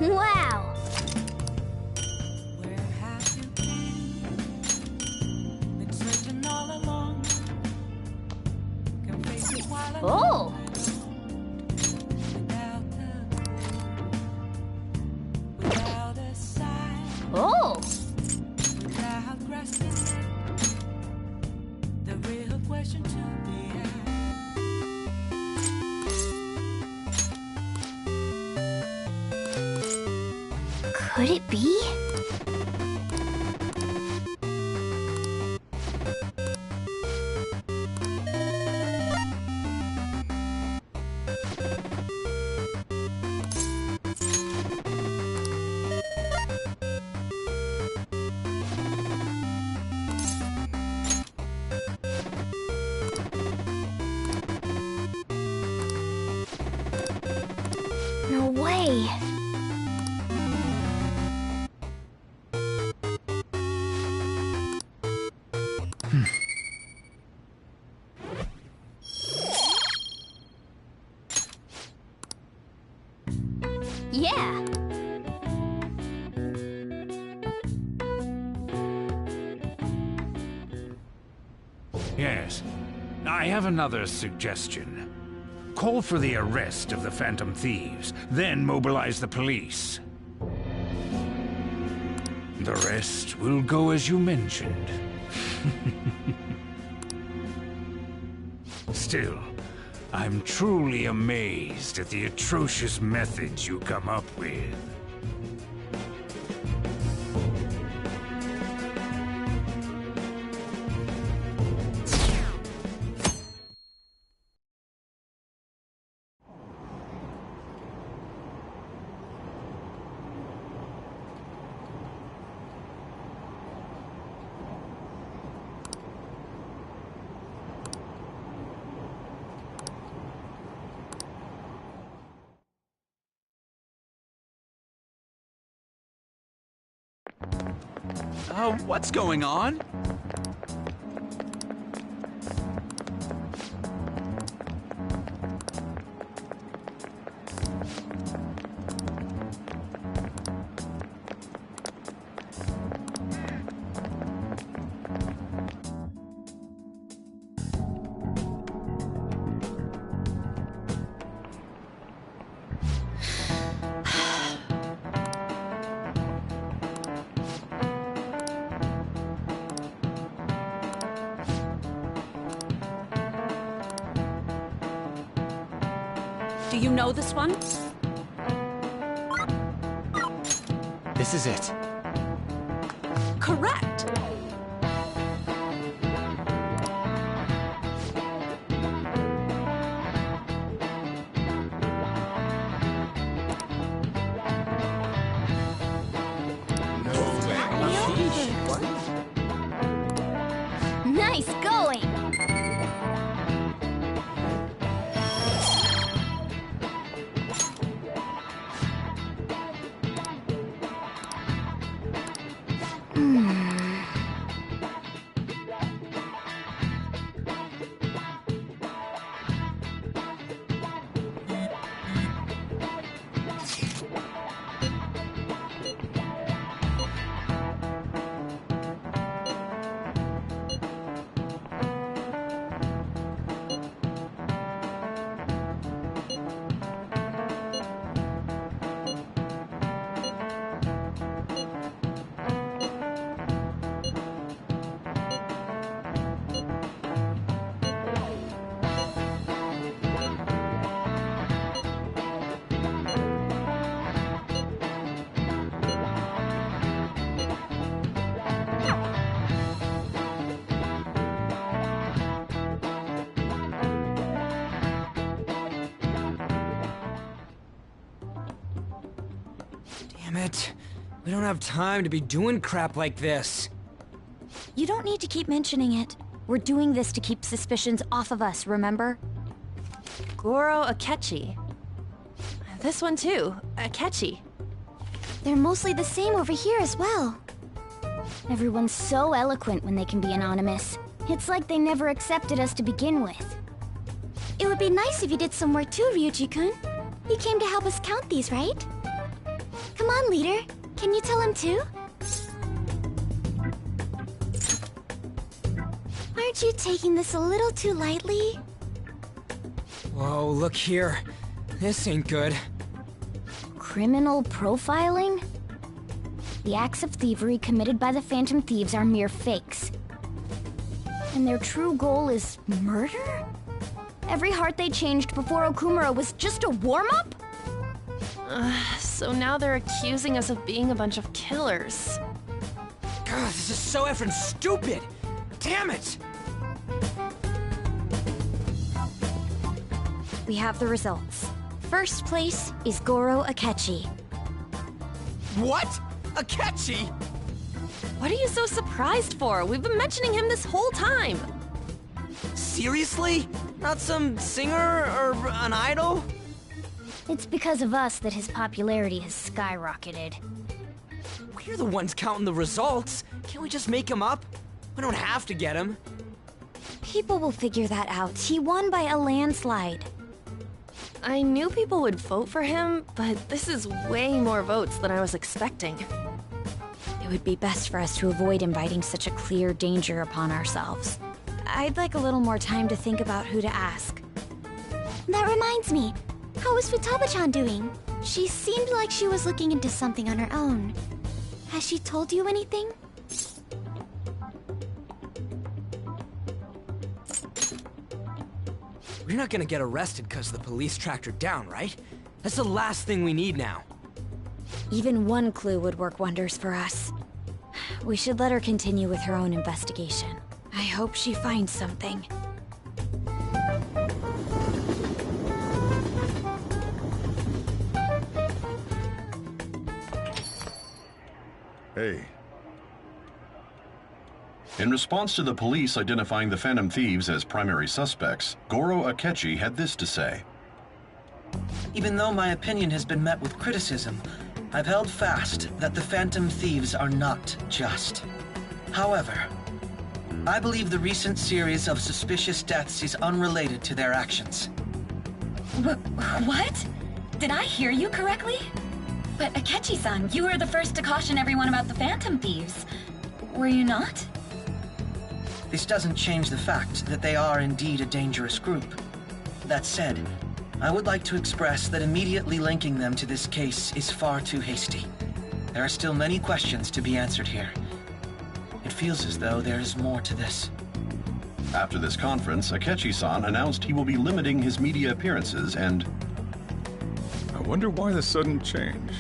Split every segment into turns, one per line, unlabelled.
Wow!
Where have you been searching all along? Can face it while
Oh!
without a sign,
Oh!
without grasping the real question to be asked.
Could it be? No way! Yeah!
Yes. I have another suggestion. Call for the arrest of the Phantom Thieves, then mobilize the police. The rest will go as you mentioned. Still, I'm truly amazed at the atrocious methods you come up with.
What's going on?
Do you know this one?
This is it.
Correct!
Nice going!
Damn it. We don't have time to be doing crap like this.
You don't need to keep mentioning it. We're doing this to keep suspicions off of us, remember?
Goro Akechi. This one too, Akechi.
They're mostly the same over here as well. Everyone's so eloquent when they can be anonymous. It's like they never accepted us to begin with. It would be nice if you did some work too, Ryuji-kun. You came to help us count these, right? Come on, leader. Can you tell him too? Aren't you taking this a little too lightly?
Whoa, look here. This ain't good.
Criminal profiling? The acts of thievery committed by the Phantom Thieves are mere fakes. And their true goal is murder? Every heart they changed before Okumura was just a warm-up?
So now they're accusing us of being a bunch of killers.
God, this is so effing stupid! Damn it!
We have the results. First place is Goro Akechi.
What? Akechi?
What are you so surprised for? We've been mentioning him this whole time.
Seriously? Not some singer or an idol?
It's because of us that his popularity has skyrocketed.
We're the ones counting the results. Can't we just make him up? We don't have to get him.
People will figure that out. He won by a landslide.
I knew people would vote for him, but this is way more votes than I was expecting.
It would be best for us to avoid inviting such a clear danger upon ourselves. I'd like a little more time to think about who to ask. That reminds me. How is Futaba-chan doing? She seemed like she was looking into something on her own. Has she told you anything?
We're not gonna get arrested because the police tracked her down, right? That's the last thing we need now.
Even one clue would work wonders for us. We should let her continue with her own investigation. I hope she finds something.
Hey.
In response to the police identifying the Phantom Thieves as primary suspects, Goro Akechi had this to say.
Even though my opinion has been met with criticism, I've held fast that the Phantom Thieves are not just. However, I believe the recent series of suspicious deaths is unrelated to their actions.
What? Did I hear you correctly? But Akechi-san, you were the first to caution everyone about the Phantom Thieves. Were you not?
This doesn't change the fact that they are indeed a dangerous group. That said, I would like to express that immediately linking them to this case is far too hasty. There are still many questions to be answered here. It feels as though there is more to this.
After this conference, Akechi-san announced he will be limiting his media appearances and...
I wonder why the sudden change.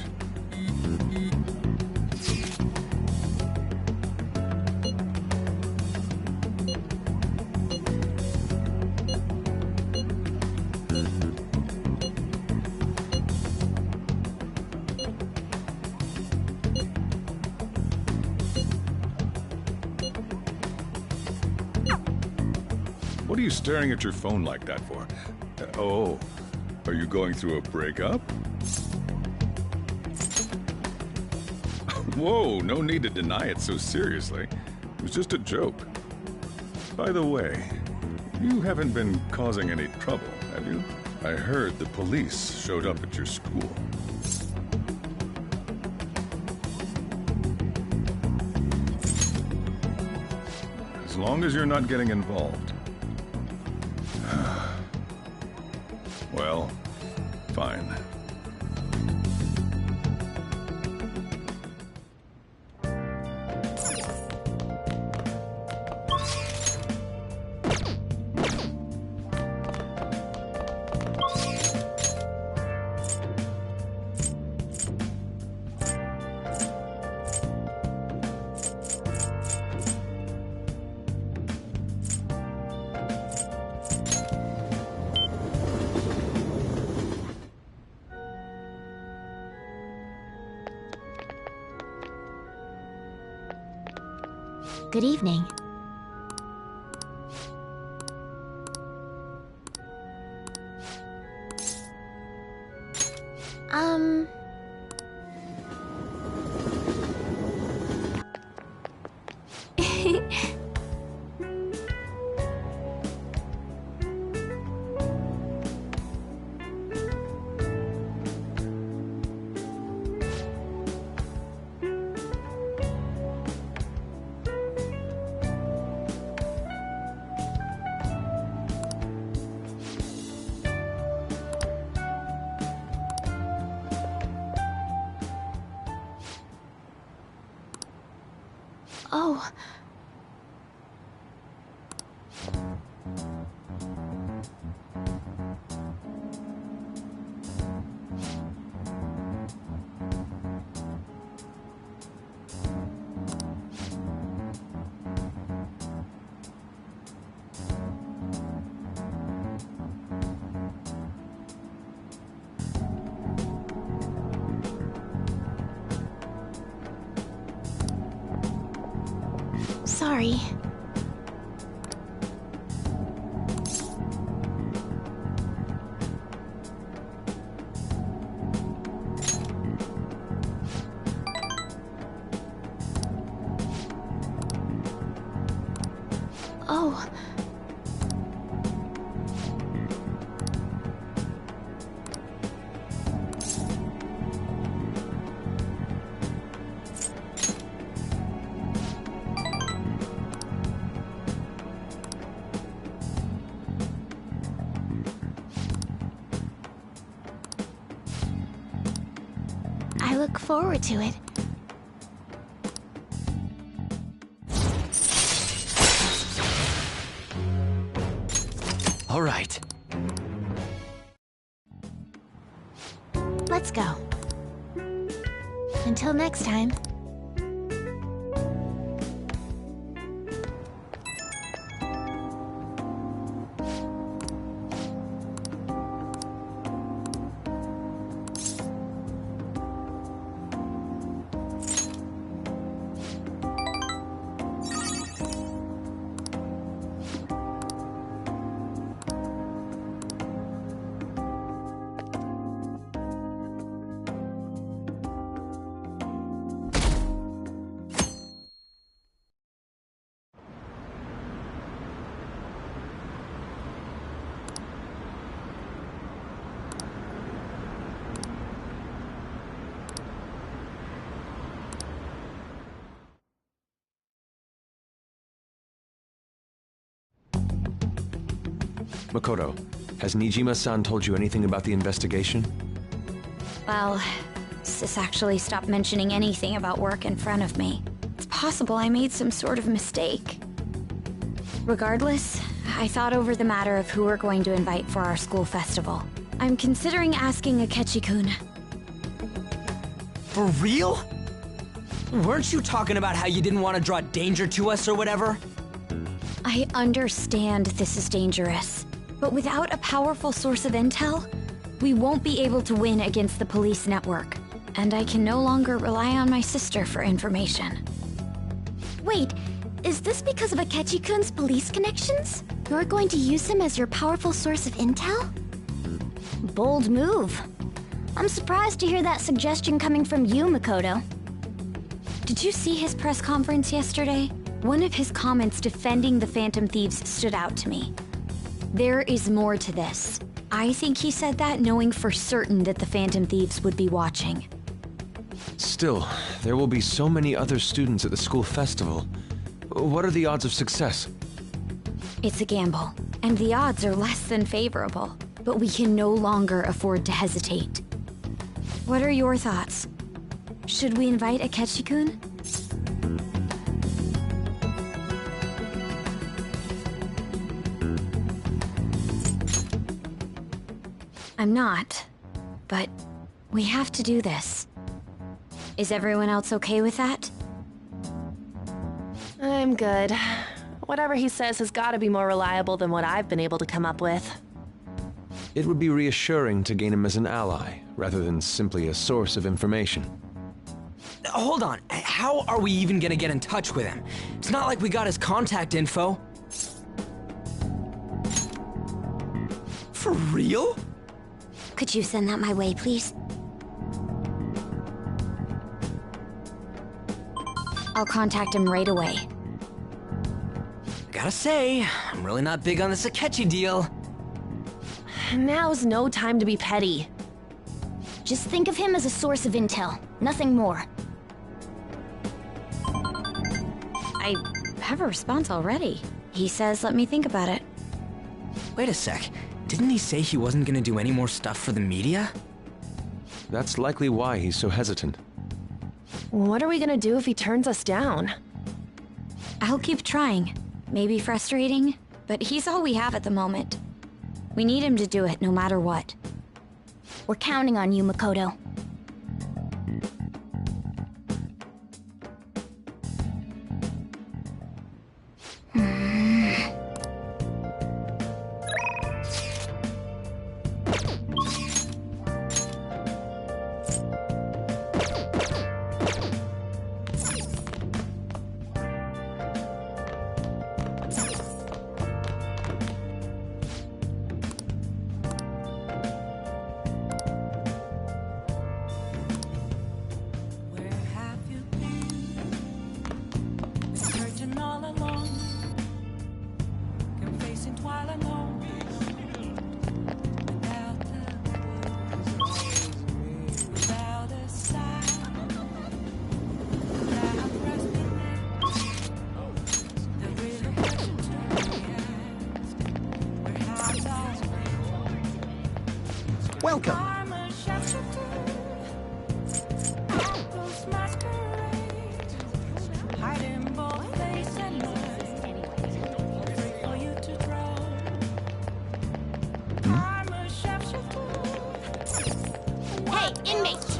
What are you staring at your phone like that for? Oh, are you going through a breakup? Whoa, no need to deny it so seriously. It was just a joke. By the way, you haven't been causing any trouble, have you? I heard the police showed up at your school. As long as you're not getting involved. Well, fine.
Good evening.
Oh. Sorry. Oh. I look forward to it.
All right.
Let's go. Until next time.
Makoto, has Nijima-san told you anything about the investigation?
Well, Sis actually stopped mentioning anything about work in front of me. It's possible I made some sort of mistake. Regardless, I thought over the matter of who we're going to invite for our school festival. I'm considering asking Akechi-kun.
For real? Weren't you talking about how you didn't want to draw danger to us or whatever?
I understand this is dangerous, but without a powerful source of intel, we won't be able to win against the police network, and I can no longer rely on my sister for information. Wait, is this because of Akechi-kun's police connections? You're going to use him as your powerful source of intel? Bold move. I'm surprised to hear that suggestion coming from you, Makoto. Did you see his press conference yesterday? One of his comments defending the Phantom Thieves stood out to me. There is more to this. I think he said that knowing for certain that the Phantom Thieves would be watching.
Still, there will be so many other students at the school festival. What are the odds of success?
It's a gamble, and the odds are less than favorable. But we can no longer afford to hesitate. What are your thoughts? Should we invite Akechi-kun? I'm not, but we have to do this. Is everyone else okay with that?
I'm good. Whatever he says has got to be more reliable than what I've been able to come up with.
It would be reassuring to gain him as an ally, rather than simply a source of information.
Hold on, how are we even gonna get in touch with him? It's not like we got his contact info. For real?
Could you send that my way, please? I'll contact him right away.
Gotta say, I'm really not big on this Akechi deal.
Now's no time to be petty.
Just think of him as a source of intel, nothing more. I have a response already. He says let me think about it.
Wait a sec, didn't he say he wasn't gonna do any more stuff for the media?
That's likely why he's so hesitant.
What are we gonna do if he turns us down?
I'll keep trying. Maybe frustrating, but he's all we have at the moment. We need him to do it no matter what.
We're counting on you, Makoto.
Welcome.
Hey, inmate!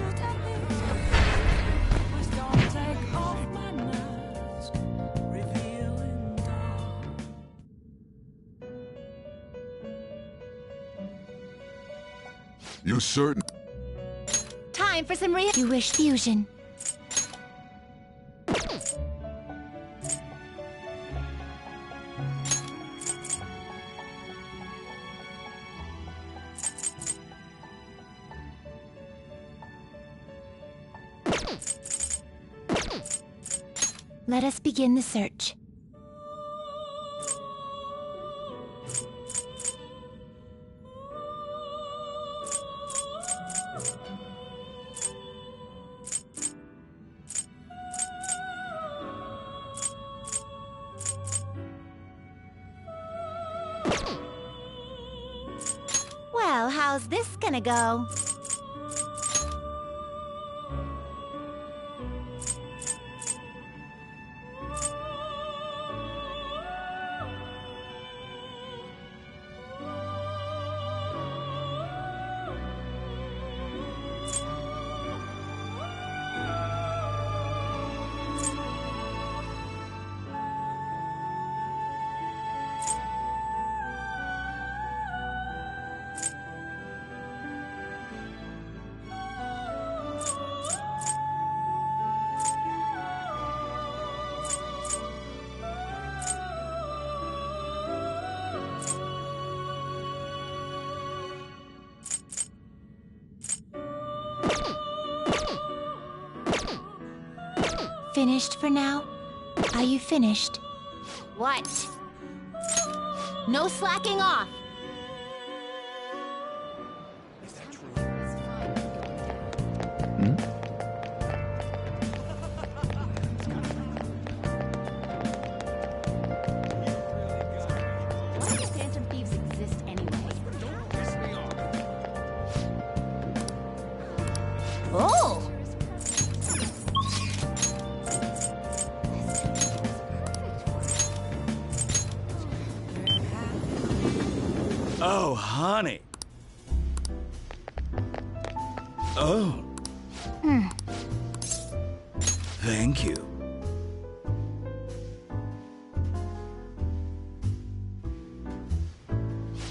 You certain?
Time for some You wish fusion. Let us begin the search. Well, how's this gonna go? Finished for now? Are you finished? What? No slacking off! Why do Phantom Thieves exist anyway? Oh!
Oh, honey. Oh. Thank you.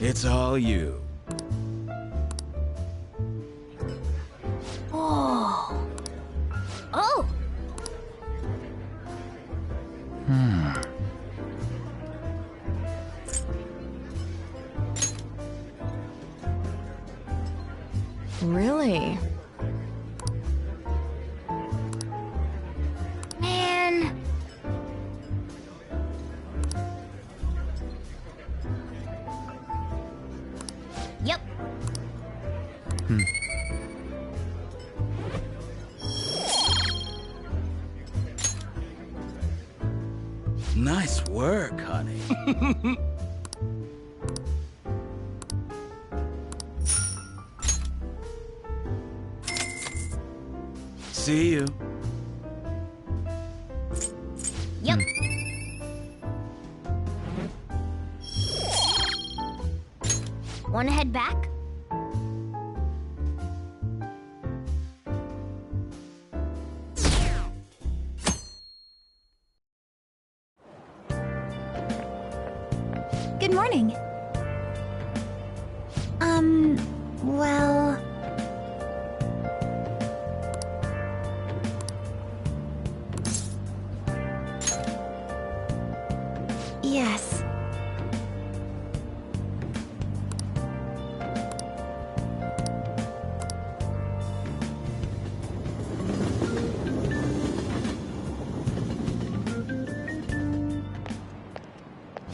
It's all you.
Oh. Oh!
Really?
Man! Yep.
Nice work, honey. See you.
Yep. Wanna head back?
Good morning. Well... Yes.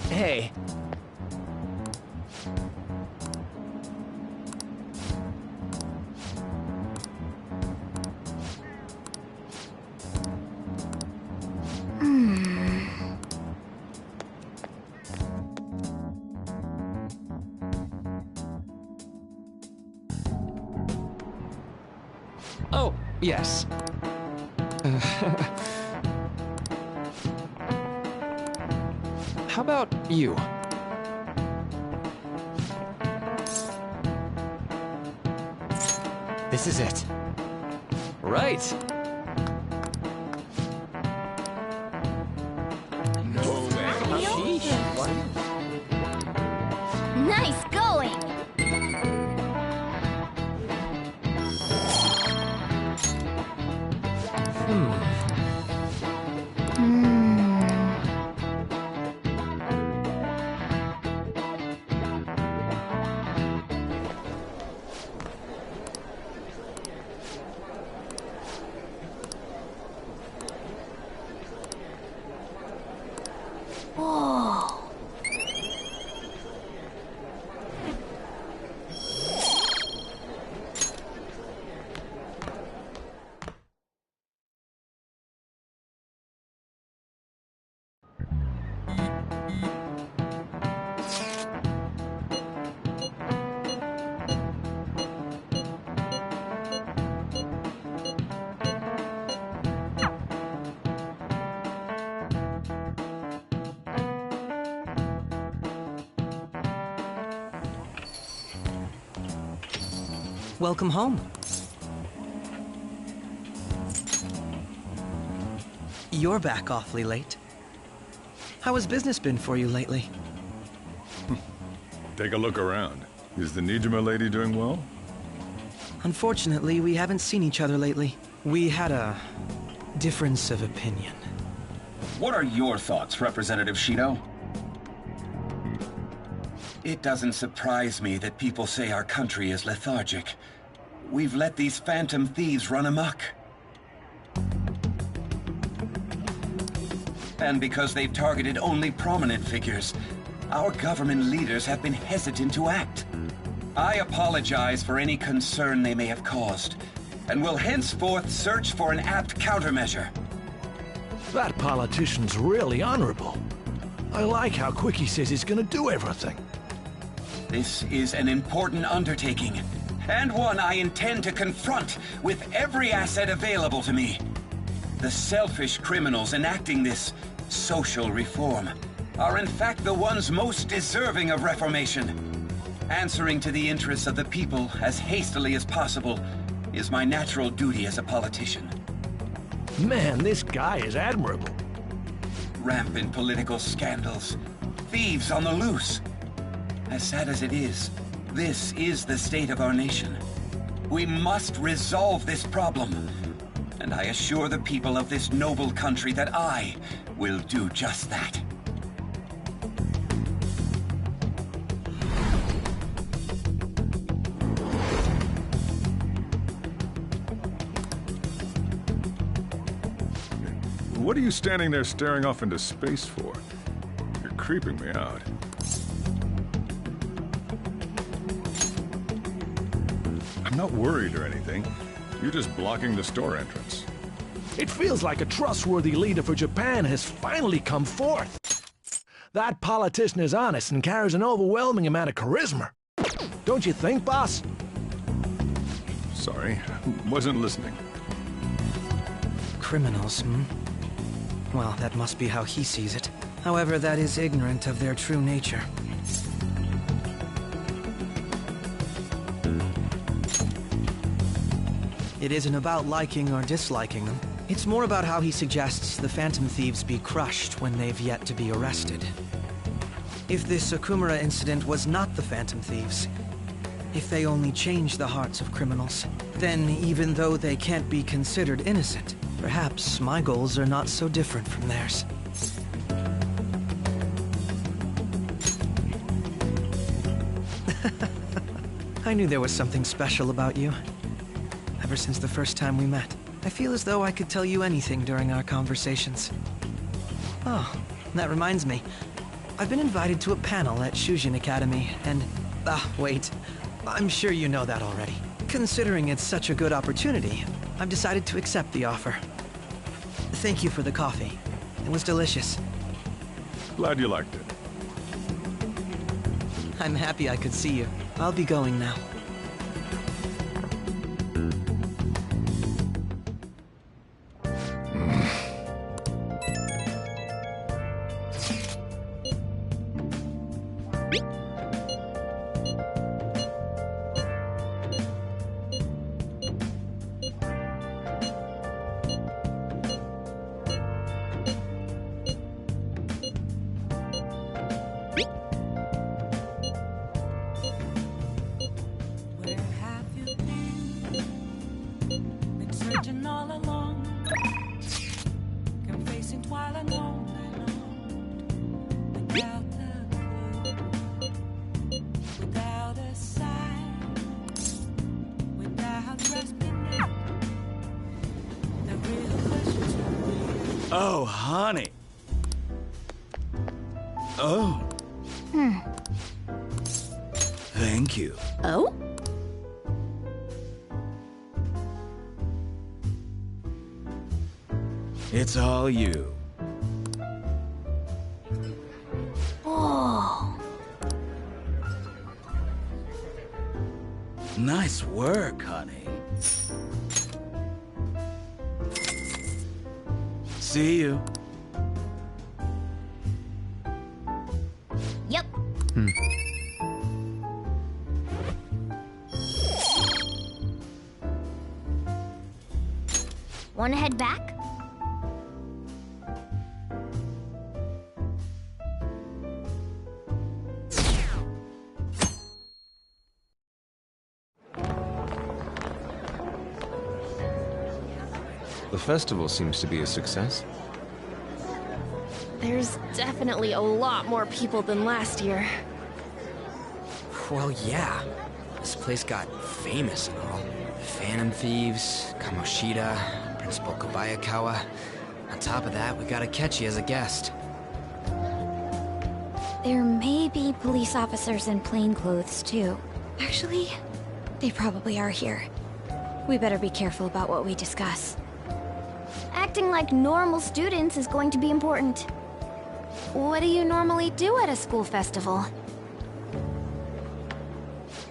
Hey. Oh, yes. How about you?
This is it.
Right.
Nice going! Whoa.
Welcome home. You're back awfully late. How has business been for you lately?
Take a look around. Is the Nijima lady doing well?
Unfortunately, we haven't seen each other lately. We had a difference of opinion.
What are your thoughts, Representative Shido? It doesn't surprise me that people say our country is lethargic. We've let these phantom thieves run amok. And because they've targeted only prominent figures, our government leaders have been hesitant to act. I apologize for any concern they may have caused, and will henceforth search for an apt countermeasure.
That politician's really honorable. I like how quick he says he's gonna do everything.
This is an important undertaking, and one I intend to confront with every asset available to me. The selfish criminals enacting this social reform are in fact the ones most deserving of reformation. Answering to the interests of the people as hastily as possible is my natural duty as a politician.
Man, this guy is admirable.
Rampant political scandals, thieves on the loose. As sad as it is, this is the state of our nation. We must resolve this problem. And I assure the people of this noble country that I will do just that.
What are you standing there staring off into space for? You're creeping me out. I'm not worried or anything. You're just blocking the store entrance.
It feels like a trustworthy leader for Japan has finally come forth. That politician is honest and carries an overwhelming amount of charisma. Don't you think, boss?
Sorry, wasn't listening.
Criminals, hmm? Well, that must be how he sees it. However, that is ignorant of their true nature. It isn't about liking or disliking them. It's more about how he suggests the Phantom Thieves be crushed when they've yet to be arrested. If this Okumura incident was not the Phantom Thieves, if they only change the hearts of criminals, then even though they can't be considered innocent, perhaps my goals are not so different from theirs. I knew there was something special about you. Ever since the first time we met, I feel as though I could tell you anything during our conversations. Oh, that reminds me. I've been invited to a panel at Shujin Academy, and... wait. I'm sure you know that already. Considering it's such a good opportunity, I've decided to accept the offer. Thank you for the coffee. It was delicious.
Glad you liked it.
I'm happy I could see you. I'll be going now.
Oh, honey. Oh. Thank you.
Oh?
It's all you.
Oh.
Nice work, honey. See you.
Yep. Wanna head back?
The festival seems to be a success.
There's definitely a lot more people than last year.
Well, yeah. This place got famous and all. Phantom Thieves, Kamoshida, Principal Kobayakawa. On top of that, we got Akechi as a guest.
There may be police officers in plain clothes, too. Actually, they probably are here. We better be careful about what we discuss.
Acting like normal students is going to be important.
What do you normally do at a school festival?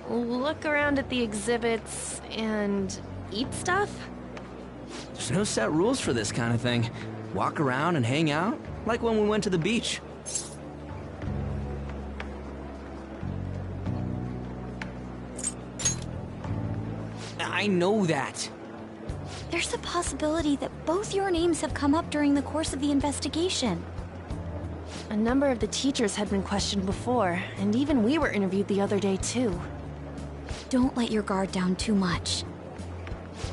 Look around at the exhibits and eat stuff?
There's no set rules for this kind of thing. Walk around and hang out, like when we went to the beach. I know that.
There's a possibility that both your names have come up during the course of the investigation.
A number of the teachers had been questioned before, and even we were interviewed the other day too.
Don't let your guard down too much.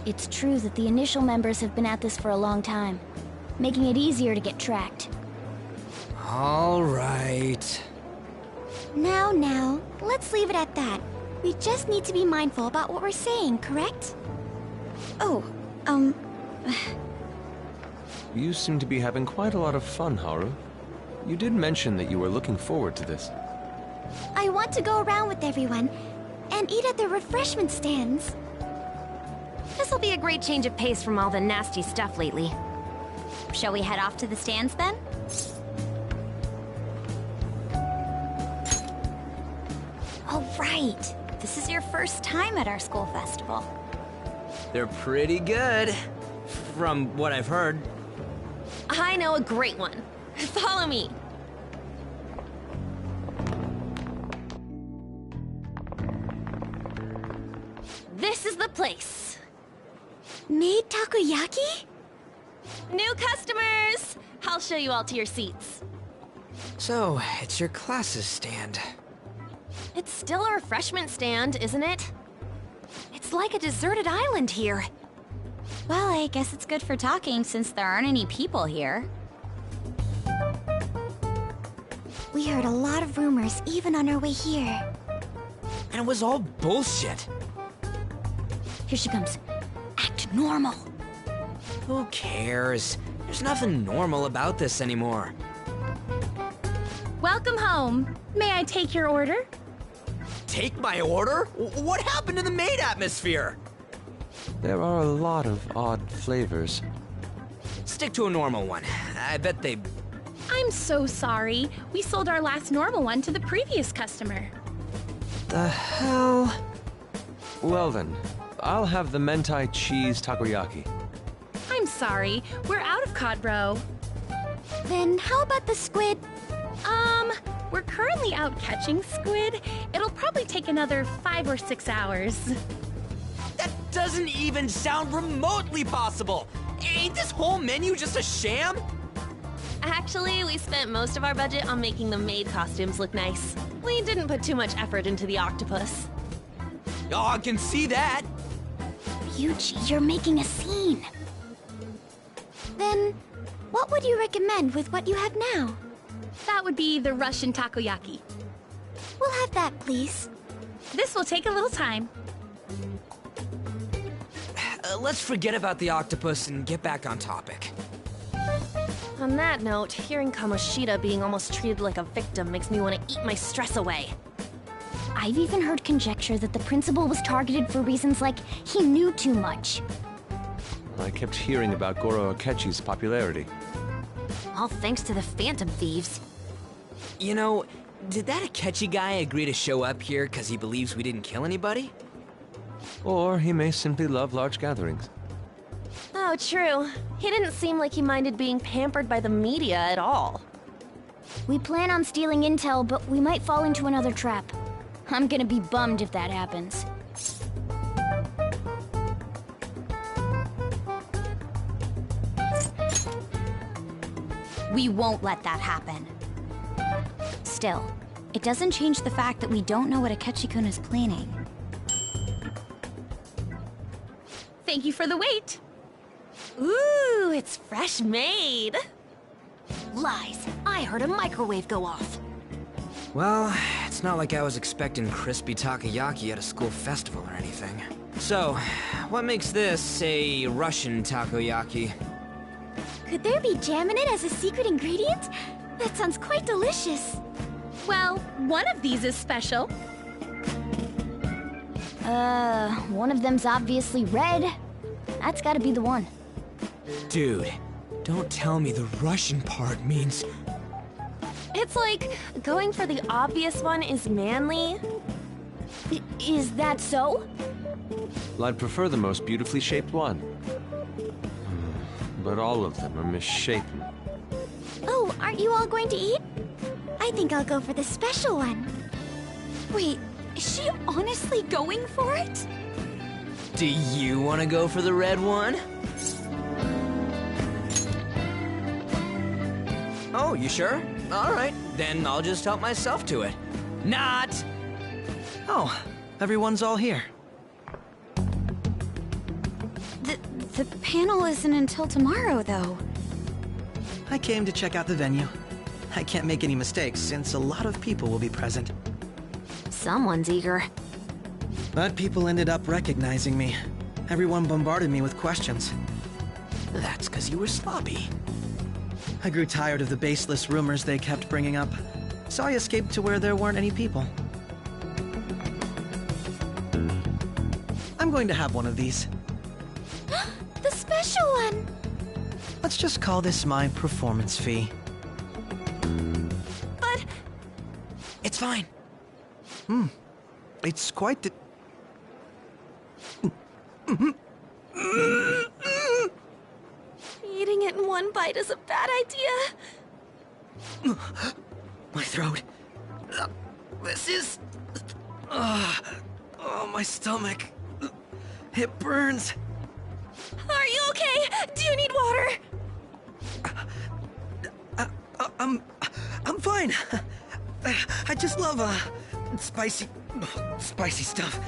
It's true that the initial members have been at this for a long time, making it easier to get tracked.
All right.
Now, let's leave it at that. We just need to be mindful about what we're saying, correct?
Oh,
You seem to be having quite a lot of fun, Haru. You did mention that you were looking forward to this.
I want to go around with everyone and eat at the refreshment stands.
This'll be a great change of pace from all the nasty stuff lately. Shall we head off to the stands then? All right. This is your first time at our school festival.
They're pretty good, from what I've heard.
I know a great one. Follow me. This is the place.
Made takoyaki?
New customers! I'll show you all to your seats.
So, it's your class's stand.
It's still a refreshment stand, isn't it? It's like a deserted island here.
Well, I guess it's good for talking since there aren't any people here. We heard a lot of rumors even on our way here.
And it was all bullshit.
Here she comes. Act normal.
Who cares? There's nothing normal about this anymore.
Welcome home. May I take your order?
Take my order? What happened to the maid atmosphere?
There are a lot of odd flavors.
Stick to a normal one. I bet they...
I'm so sorry. We sold our last normal one to the previous customer.
The hell?
Well then, I'll have the mentai cheese takoyaki.
I'm sorry. We're out of cod roe.
Then how about the squid?
We're currently out catching squid. It'll probably take another 5 or 6 hours.
That doesn't even sound remotely possible! Ain't this whole menu just a sham?
Actually, we spent most of our budget on making the maid costumes look nice. We didn't put too much effort into the octopus.
Oh, I can see that!
Ryuji, you're making a scene. Then, what would you recommend with what you have now?
That would be the Russian takoyaki.
We'll have that, please.
This will take a little time.
Let's forget about the octopus and get back on topic.
On that note, hearing Kamoshida being almost treated like a victim makes me want to eat my stress away.
I've even heard conjecture that the principal was targeted for reasons like he knew too much.
I kept hearing about Goro Akechi's popularity.
All thanks to the Phantom Thieves.
You know, did that Akechi guy agree to show up here because he believes we didn't kill anybody?
Or he may simply love large gatherings.
Oh, true. He didn't seem like he minded being pampered by the media at all.
We plan on stealing intel, but we might fall into another trap. I'm gonna be bummed if that happens. We won't let that happen. Still, it doesn't change the fact that we don't know what Akechi-kun is planning.
Thank you for the wait.
Ooh, it's fresh made.
Lies. I heard a microwave go off.
Well, it's not like I was expecting crispy takoyaki at a school festival or anything. So, what makes this a Russian takoyaki?
Could there be jam in it as a secret ingredient? That sounds quite delicious.
Well, one of these is special.
One of them's obviously red. That's gotta be the one.
Dude, don't tell me the Russian part means...
It's like going for the obvious one is manly.
Is that so?
Well, I'd prefer the most beautifully shaped one. But all of them are misshapen.
Oh, aren't you all going to eat? I think I'll go for the special one. Wait, is she honestly going for it?
Do you want to go for the red one? Oh, you sure? Alright, then I'll just help myself to it. Not!
Oh, everyone's all here.
The panel isn't until tomorrow, though.
I came to check out the venue. I can't make any mistakes since a lot of people will be present.
Someone's eager.
But people ended up recognizing me. Everyone bombarded me with questions.
That's because you were sloppy.
I grew tired of the baseless rumors they kept bringing up, so I escaped to where there weren't any people. I'm going to have one of these.
The special one!
Let's just call this my performance fee.
But...
It's fine.
It's quite the...
Eating it in one bite is a bad idea.
My throat. This is... Oh, my stomach. It burns.
Are you okay? Do you need water?
I'm fine. I just love, spicy stuff.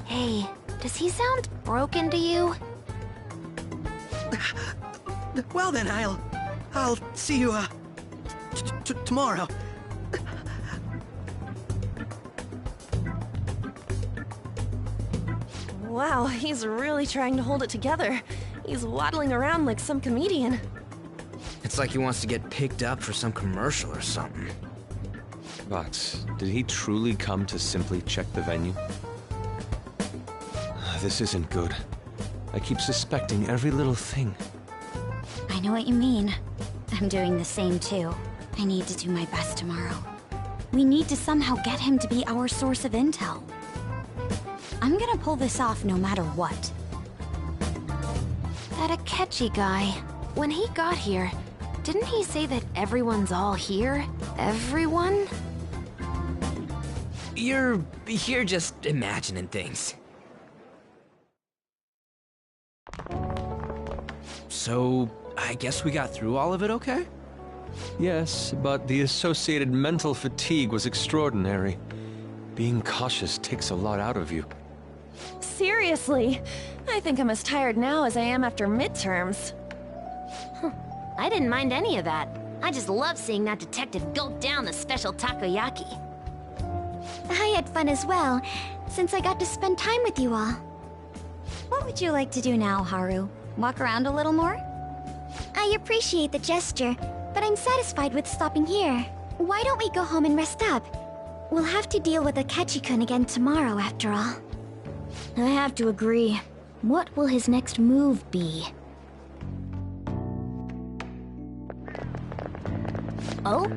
Hey, does he sound broken to you?
Well then, I'll see you, tomorrow.
Wow, he's really trying to hold it together. He's waddling around like some comedian.
It's like he wants to get picked up for some commercial or something.
But did he truly come to simply check the venue? This isn't good. I keep suspecting every little thing.
I know what you mean. I'm doing the same too. I need to do my best tomorrow. We need to somehow get him to be our source of intel. I'm gonna pull this off no matter what.
That Akechi guy, when he got here, didn't he say that everyone's all here? Everyone?
You're just imagining things. So, I guess we got through all of it okay?
Yes, but the associated mental fatigue was extraordinary. Being cautious takes a lot out of you.
Seriously, I think I'm as tired now as I am after midterms.
I didn't mind any of that. I just love seeing that detective gulp down the special takoyaki.
I had fun as well, since I got to spend time with you all. What would you like to do now, Haru? Walk around a little more? I appreciate the gesture, but I'm satisfied with stopping here. Why don't we go home and rest up? We'll have to deal with Akechi-kun again tomorrow, after all. I have to agree. What will his next move be? Oh?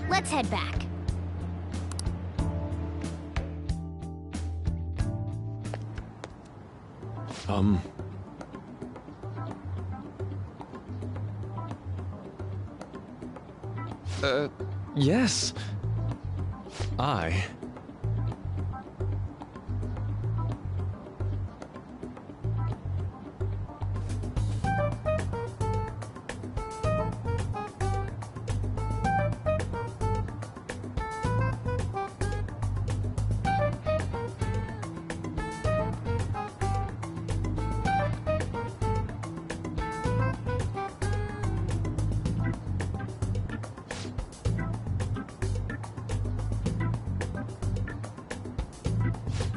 Let's head back.
Yes. I...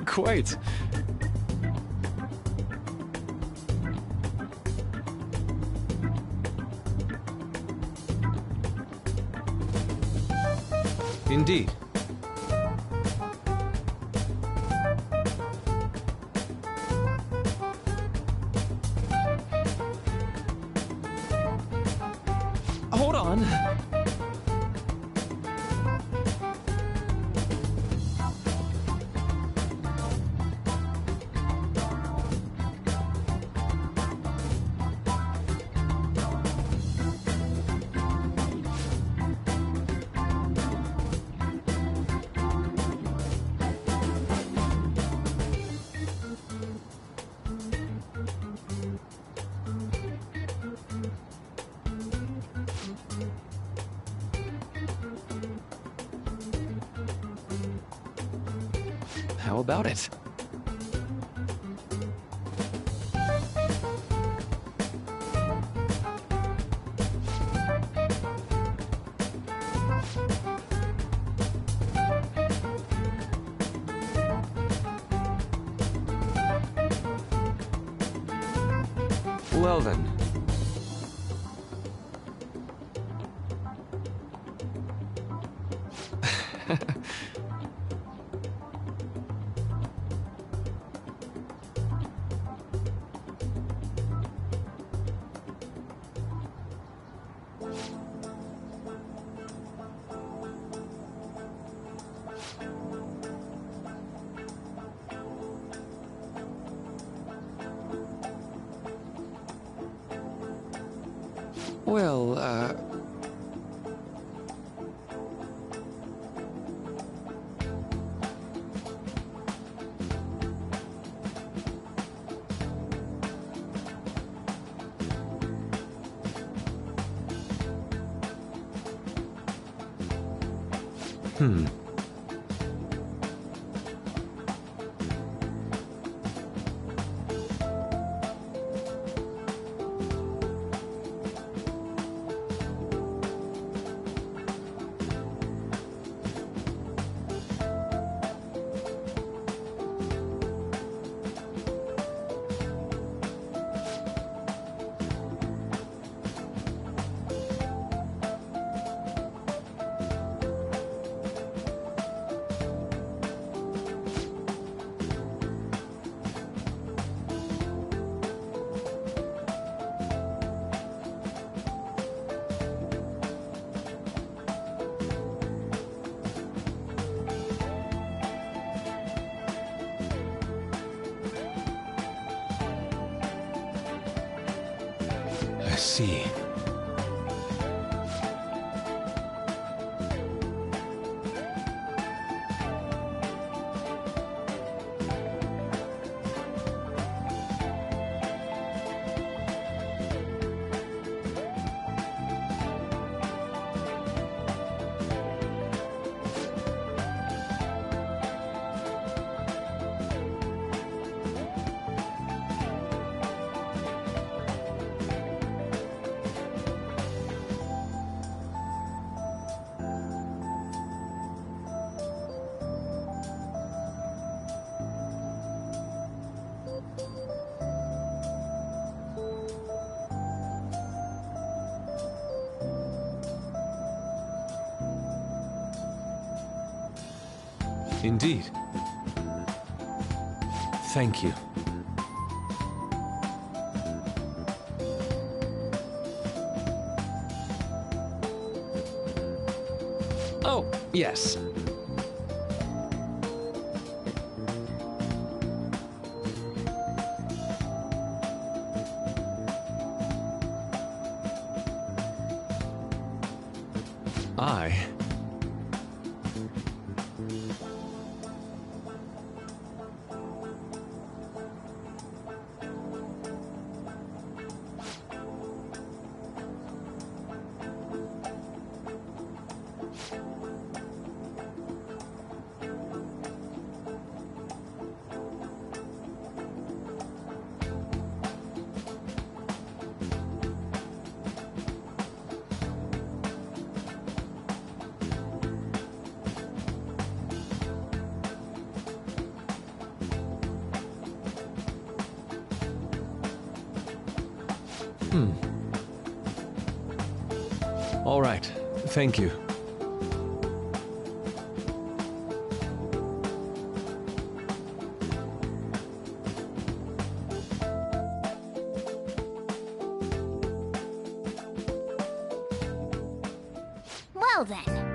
Quite. Indeed.
Hold on.
How about it? Well then. Well, I see. Indeed. Thank you. Oh, yes. I... All right. Thank you.
Well then.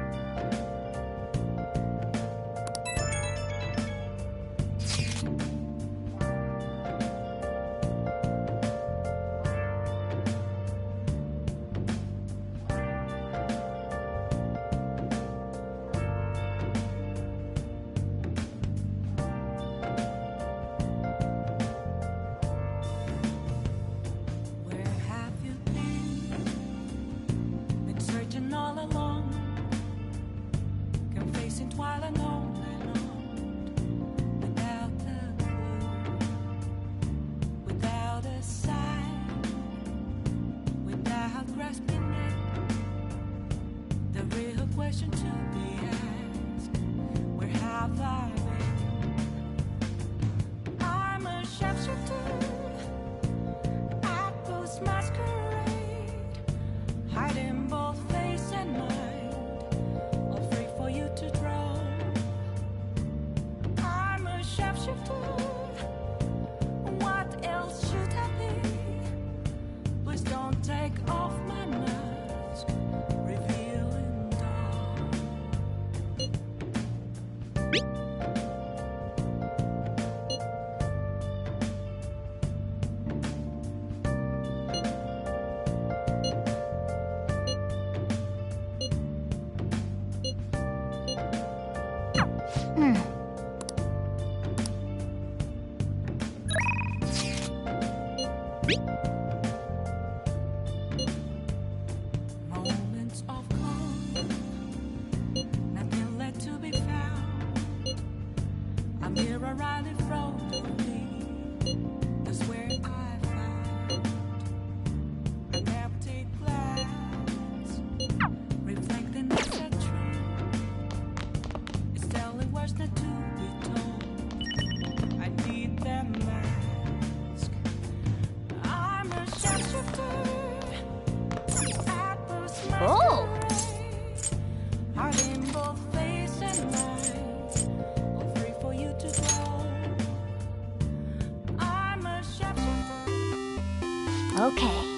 Okay.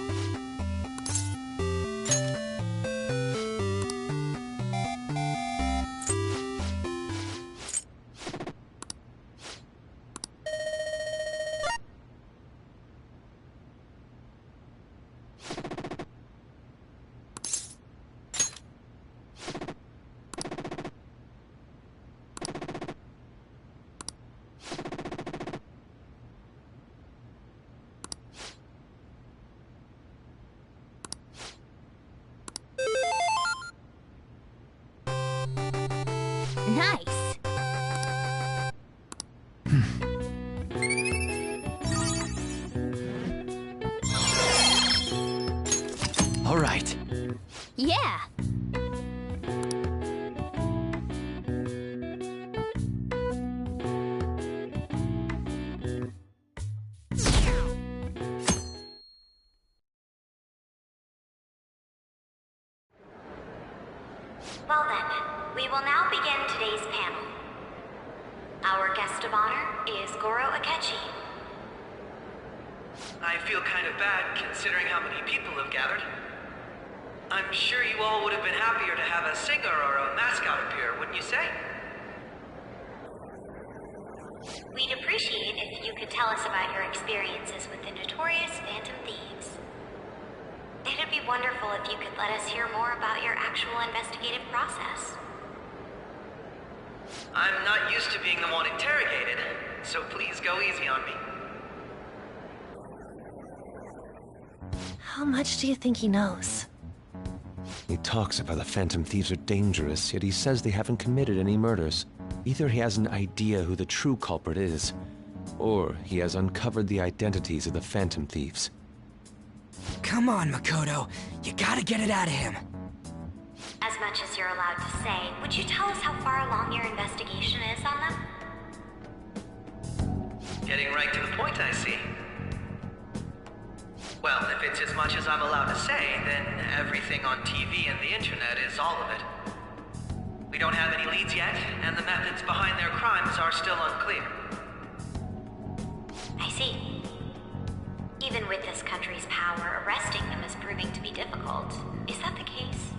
Nice.
All right.
Yeah.
Well then, we will now begin today's panel. Our guest of honor is Goro Akechi.
I feel kind of bad considering how many people have gathered. I'm sure you all would have been happier to have a singer or a mascot appear, wouldn't you say?
We'd appreciate if you could tell us about your experiences with the notorious Phantom Thieves. It'd be wonderful if you could let us hear more about your actual investigative process.
I'm not used to being the one interrogated, so please go easy on me.
How much do you think he knows?
He talks about the Phantom Thieves are dangerous, yet he says they haven't committed any murders. Either he has an idea who the true culprit is, or he has uncovered the identities of the Phantom Thieves.
Come on, Makoto. You gotta get it out of him.
As much as you're allowed to say, would you tell us how far along your investigation is on them?
Getting right to the point, I see. Well, if it's as much as I'm allowed to say, then everything on TV and the internet is all of it. We don't have any leads yet, and the methods behind their crimes are still unclear.
I see. Even with this country's power, arresting them is proving to be difficult. Is that the case?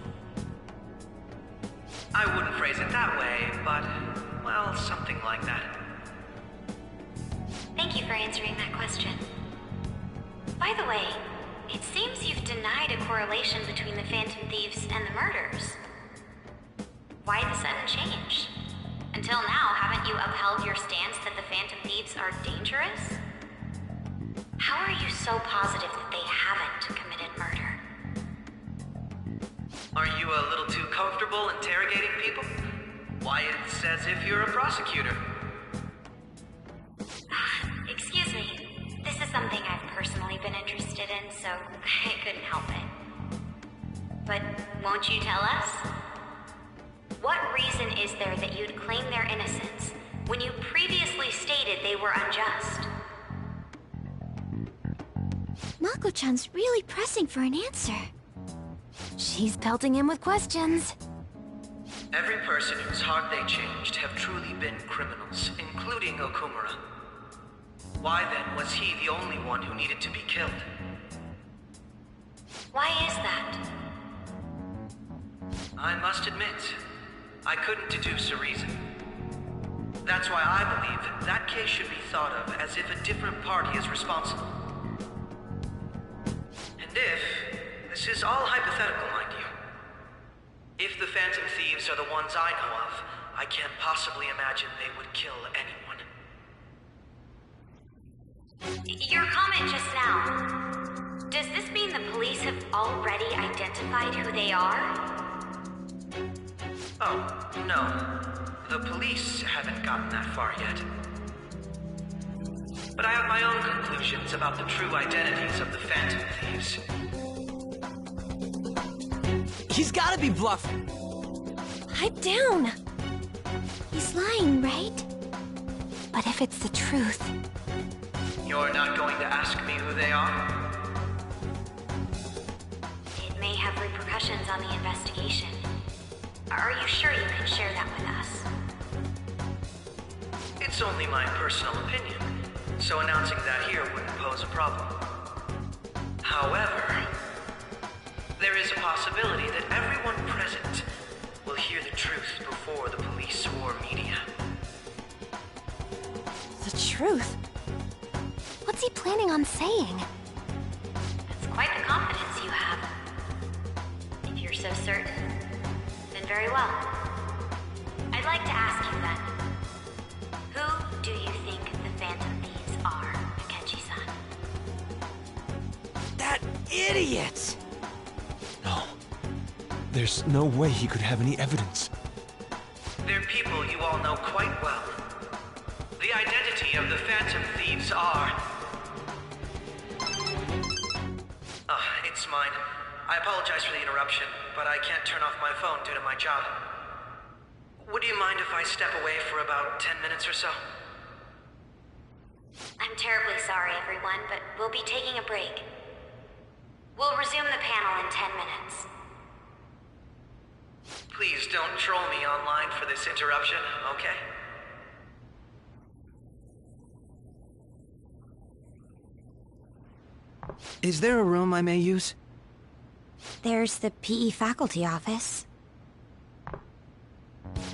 I wouldn't phrase it that way, but, well, something like that.
Thank you for answering that question. By the way, it seems you've denied a correlation between the Phantom Thieves and the murders. Why the sudden change? Until now, haven't you upheld your stance that the Phantom Thieves are dangerous? How are you so positive that they haven't committed murder?
Are you a little too comfortable interrogating people? Why, it's as if you're a prosecutor.
Excuse me. This is something I've personally been interested in, so I couldn't help it. But won't you tell us? What reason is there that you'd claim their innocence when you previously stated they were unjust?
Mako-chan's really pressing for an answer. She's pelting him with questions.
Every person whose heart they changed have truly been criminals, including Okumura. Why then was he the only one who needed to be killed?
Why is that?
I must admit, I couldn't deduce a reason. That's why I believe that case should be thought of as if a different party is responsible. And if, this is all hypothetical, mind you, if the Phantom Thieves are the ones I know of, I can't possibly imagine they would kill anyone.
Your comment just now, does this mean the police have already identified who they are?
Oh, no. The police haven't gotten that far yet. But I have my own conclusions about the true identities of the Phantom Thieves.
He's gotta be bluffing.
Pipe down. He's lying, right? But if it's the truth...
You're not going to ask me who they are?
It may have repercussions on the investigation. Are you sure you can share that with us?
It's only my personal opinion, so announcing that here wouldn't pose a problem. However, there is a possibility that everyone present will hear the truth before the police or media.
The truth? What's he planning on saying?
That's quite the confidence you have. If you're so certain, then very well. I'd like to ask you then, who do you think the Phantom Thieves are, Akechi-san?
That idiot!
No. There's no way he could have any evidence.
They're people you all know quite well. The identity of the Phantom Thieves are... it's mine. I apologize for the interruption, but I can't turn off my phone due to my job. Would you mind if I step away for about 10 minutes or so?
I'm terribly sorry, everyone, but we'll be taking a break. We'll resume the panel in 10 minutes.
Please don't troll me online for this interruption, okay?
Is there a room I may use?
There's the PE faculty office.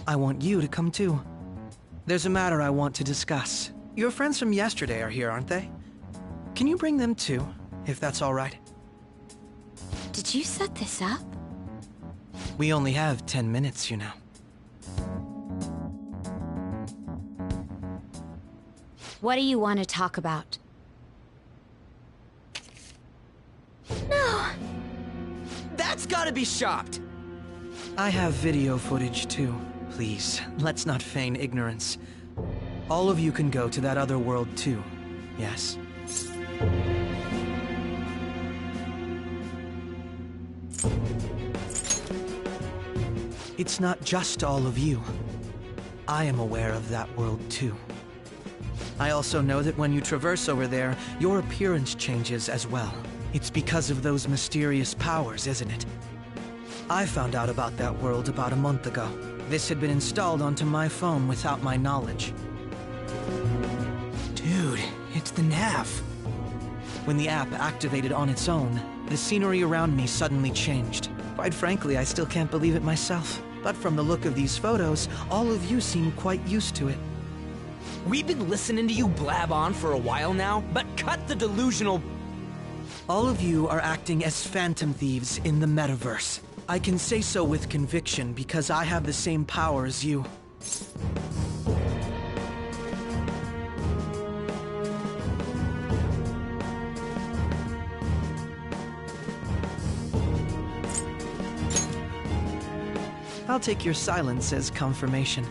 I want you to come too. There's a matter I want to discuss. Your friends from yesterday are here, aren't they? Can you bring them too, if that's all right?
Did you set this up?
We only have 10 minutes, you know.
What do you want to talk about? No!
That's gotta be shopped! I have video footage too. Please, let's not feign ignorance. All of you can go to that other world too, yes? It's not just all of you. I am aware of that world too. I also know that when you traverse over there, your appearance changes as well. It's because of those mysterious powers, isn't it? I found out about that world about a month ago. This had been installed onto my phone without my knowledge. Dude, it's the nav. When the app activated on its own, the scenery around me suddenly changed. Quite frankly, I still can't believe it myself. But from the look of these photos, all of you seem quite used to it.
We've been listening to you blab on for a while now, but cut the delusional...
All of you are acting as Phantom Thieves in the metaverse. I can say so with conviction because I have the same power as you. I'll take your silence as confirmation.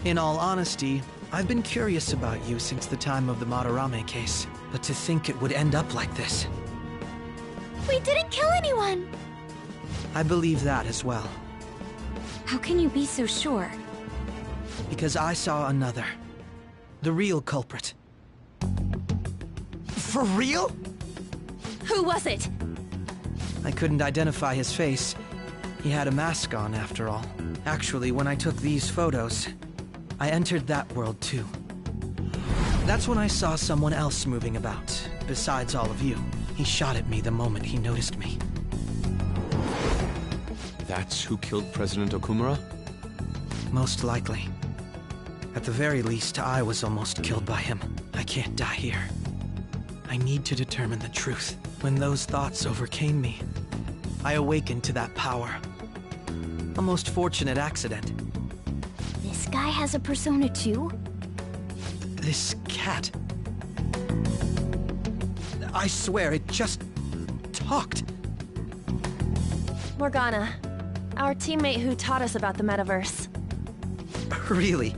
In all honesty, I've been curious about you since the time of the Madarame case, but to think it would end up like this.
We didn't kill anyone!
I believe that as well.
How can you be so sure?
Because I saw another. The real culprit.
For real?
Who was it?
I couldn't identify his face. He had a mask on, after all. Actually, when I took these photos, I entered that world too. That's when I saw someone else moving about, besides all of you. He shot at me the moment he noticed me.
That's who killed President Okumura?
Most likely. At the very least, I was almost killed by him. I can't die here. I need to determine the truth. When those thoughts overcame me, I awakened to that power. A most fortunate accident.
This guy has a persona too?
This cat. I swear, it just talked.
Morgana, our teammate who taught us about the metaverse.
Really?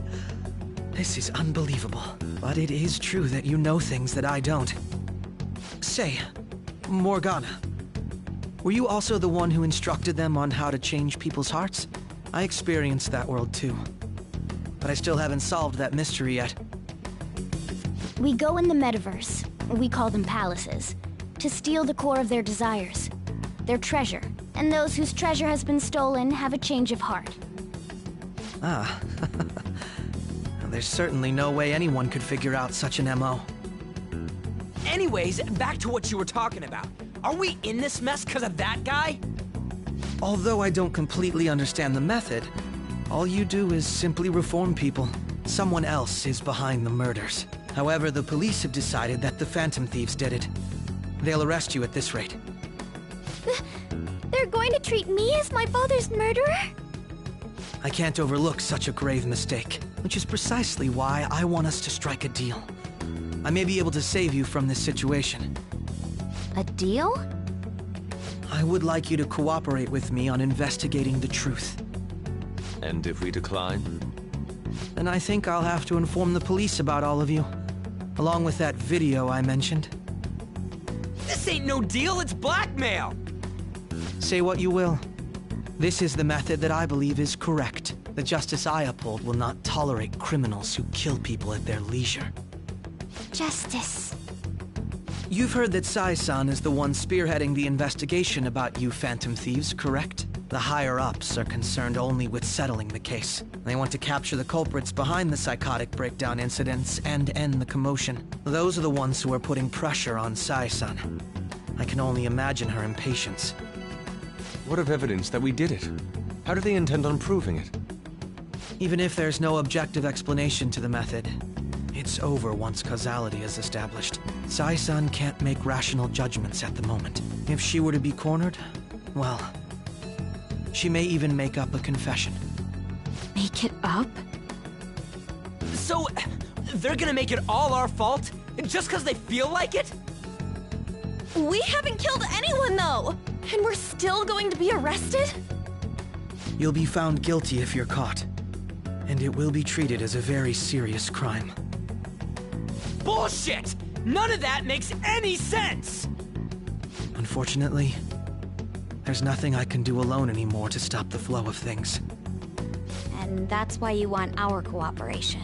This is unbelievable. But it is true that you know things that I don't. Say, Morgana, were you also the one who instructed them on how to change people's hearts? I experienced that world too. But I still haven't solved that mystery yet.
We go in the metaverse, we call them palaces, to steal the core of their desires, their treasure. And those whose treasure has been stolen have a change of heart.
Ah, There's certainly no way anyone could figure out such an MO.
Anyways, back to what you were talking about. Are we in this mess because of that guy?
Although I don't completely understand the method, all you do is simply reform people. Someone else is behind the murders. However, the police have decided that the Phantom Thieves did it. They'll arrest you at this rate.
They're going to treat me as my father's murderer?
I can't overlook such a grave mistake, which is precisely why I want us to strike a deal. I may be able to save you from this situation.
A deal?
I would like you to cooperate with me on investigating the truth.
And if we decline?
Then I think I'll have to inform the police about all of you, along with that video I mentioned.
This ain't no deal, it's blackmail!
Say what you will. This is the method that I believe is correct. The justice I uphold will not tolerate criminals who kill people at their leisure.
Justice.
You've heard that Sai-san is the one spearheading the investigation about you Phantom Thieves, correct? The higher-ups are concerned only with settling the case. They want to capture the culprits behind the psychotic breakdown incidents and end the commotion. Those are the ones who are putting pressure on Sai-san. I can only imagine her impatience.
What of evidence that we did it? How do they intend on proving it?
Even if there's no objective explanation to the method, it's over once causality is established. Sai-san can't make rational judgments at the moment. If she were to be cornered, well, she may even make up a confession.
Make it up?
So, they're gonna make it all our fault? Just because they feel like it?
We haven't killed anyone, though! And we're still going to be arrested?
You'll be found guilty if you're caught. And it will be treated as a very serious crime.
Bullshit! None of that makes any sense!
Unfortunately, there's nothing I can do alone anymore to stop the flow of things.
And that's why you want our cooperation.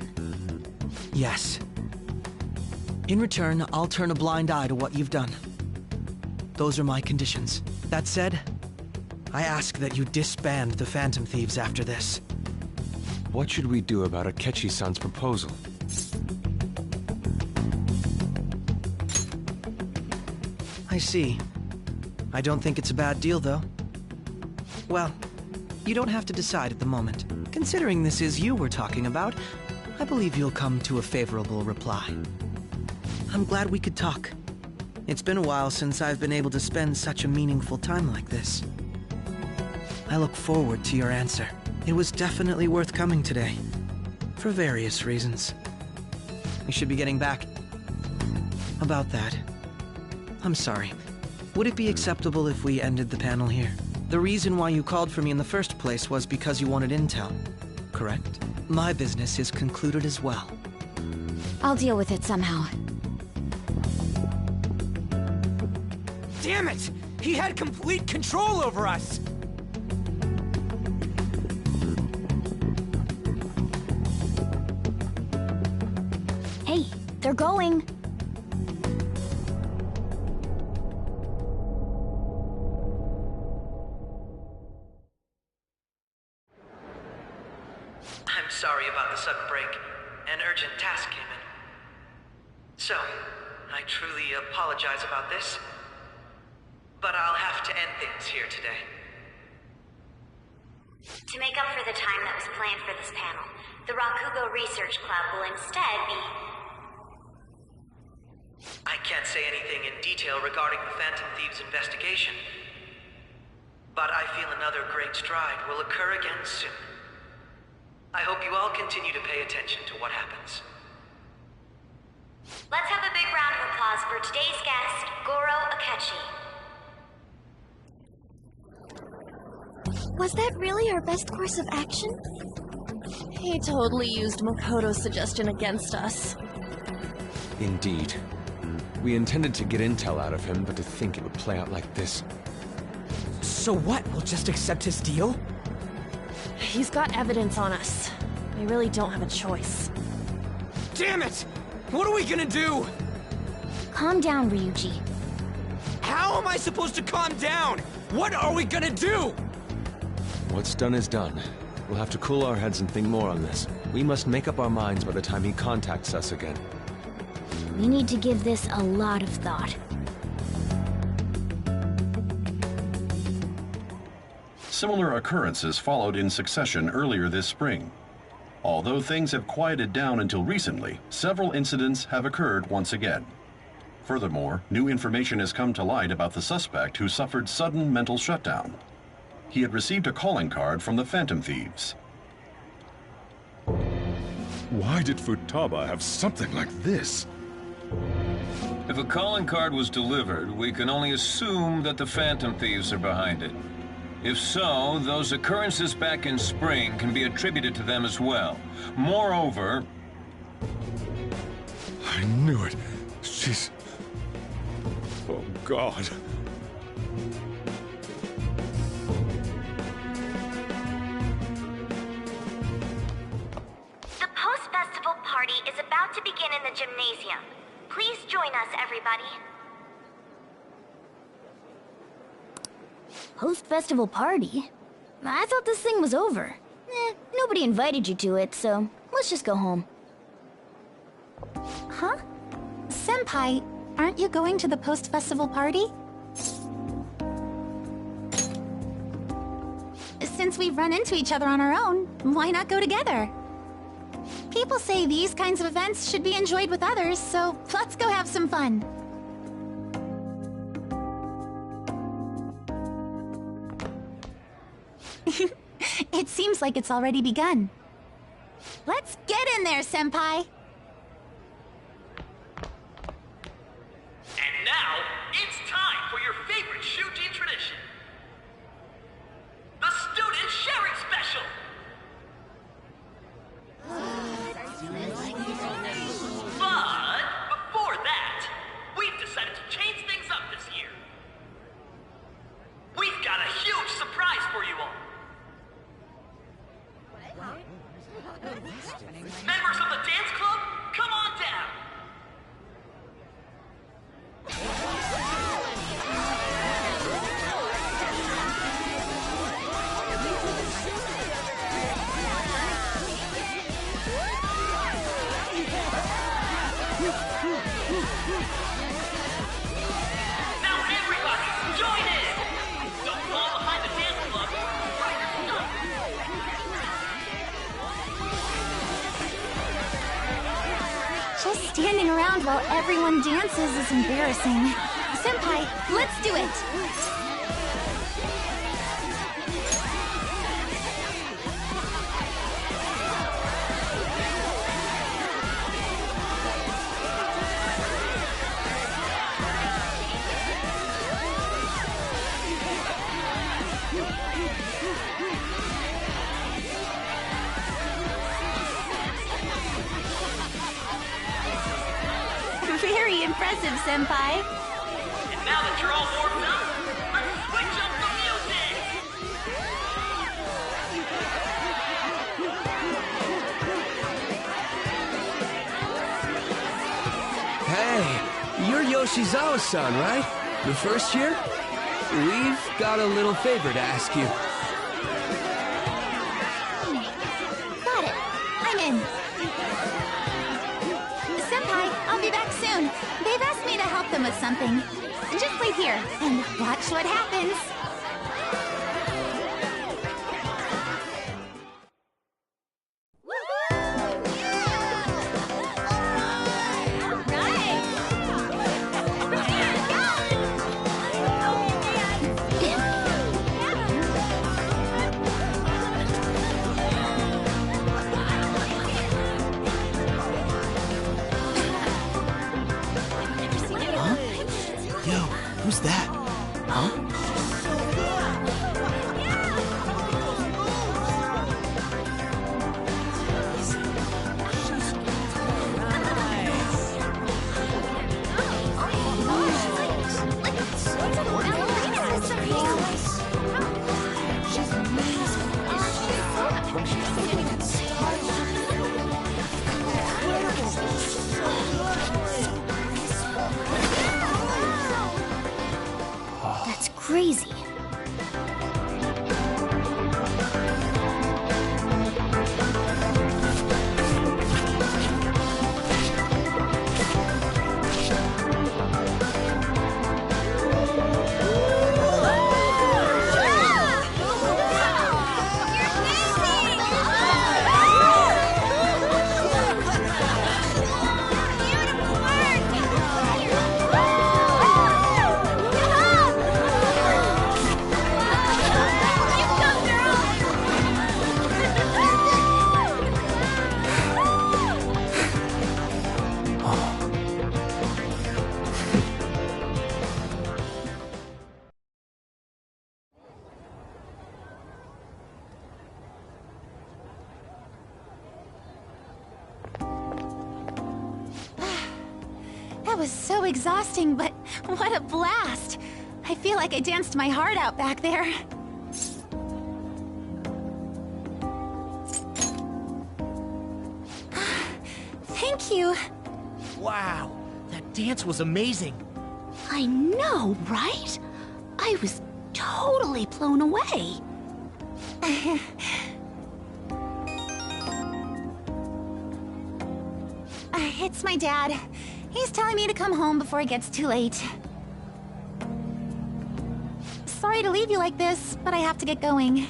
Yes. In return, I'll turn a blind eye to what you've done. Those are my conditions. That said, I ask that you disband the Phantom Thieves after this.
What should we do about Akechi-san's proposal?
I see. I don't think it's a bad deal, though. Well, you don't have to decide at the moment. Considering this is you we're talking about, I believe you'll come to a favorable reply. I'm glad we could talk. It's been a while since I've been able to spend such a meaningful time like this. I look forward to your answer. It was definitely worth coming today, for various reasons. We should be getting back. About that, I'm sorry. Would it be acceptable if we ended the panel here? The reason why you called for me in the first place was because you wanted intel, correct? My business is concluded as well.
I'll deal with it somehow.
Damn it! He had complete control over us!
Hey, they're going!
I'm sorry about the sudden break. An urgent task came in. So, I truly apologize about this, but I'll have to end things here today.
To make up for the time that was planned for this panel, the Rakugo Research Club will instead be...
I can't say anything in detail regarding the Phantom Thieves investigation, but I feel another great stride will occur again soon. I hope you all continue to pay attention to what happens.
Let's have a big round of applause for today's guest, Goro Akechi.
Was that really our best course of action?
He totally used Makoto's suggestion against us.
Indeed. We intended to get intel out of him, but to think it would play out like this.
So what? We'll just accept his deal?
He's got evidence on us. We really don't have a choice.
Damn it! What are we gonna do?
Calm down, Ryuji.
How am I supposed to calm down? What are we gonna do?
What's done is done. We'll have to cool our heads and think more on this. We must make up our minds by the time he contacts us again.
We need to give this a lot of thought.
Similar occurrences followed in succession earlier this spring. Although things have quieted down until recently, several incidents have occurred once again. Furthermore, new information has come to light about the suspect who suffered sudden mental shutdown. He had received a calling card from the Phantom Thieves.
Why did Futaba have something like this?
If a calling card was delivered, we can only assume that the Phantom Thieves are behind it. If so, those occurrences back in spring can be attributed to them as well. Moreover...
I knew it. She's... Oh, God.
The post-festival party is about to begin in the gymnasium. Please join us, everybody.
Post-festival party? I thought this thing was over. Nobody invited you to it, so let's just go home.
Huh? Senpai, aren't you going to the post-festival party? Since we've run into each other on our own, why not go together? People say these kinds of events should be enjoyed with others, so let's go have some fun. It seems like it's already begun. Let's get in there, Senpai!
And now, it's time for your favorite Shuji tradition. The Student Sharing Special! But before that, we've decided to change things up this year. We've got a huge surprise for you all. Members of the dance club, come on down! Now everybody, join in! Don't fall behind the dance club.
Just standing around while everyone dances is embarrassing. Senpai, let's do it! Very impressive, Senpai.
And now that you're all warmed up, let's switch up the music!
Hey, you're Yoshizawa-san, right? The first year? We've got a little favor to ask you.
Got it. I'm in. Senpai, I'll be back soon. They've asked me to help them with something. Just wait here and watch what happens.
Who's that? Huh?
That was so exhausting, but what a blast! I feel like I danced my heart out back there. Thank you.
Wow, that dance was amazing.
I know, right? I was totally blown away.
It's my dad. He's telling me to come home before it gets too late. Sorry to leave you like this, but I have to get going.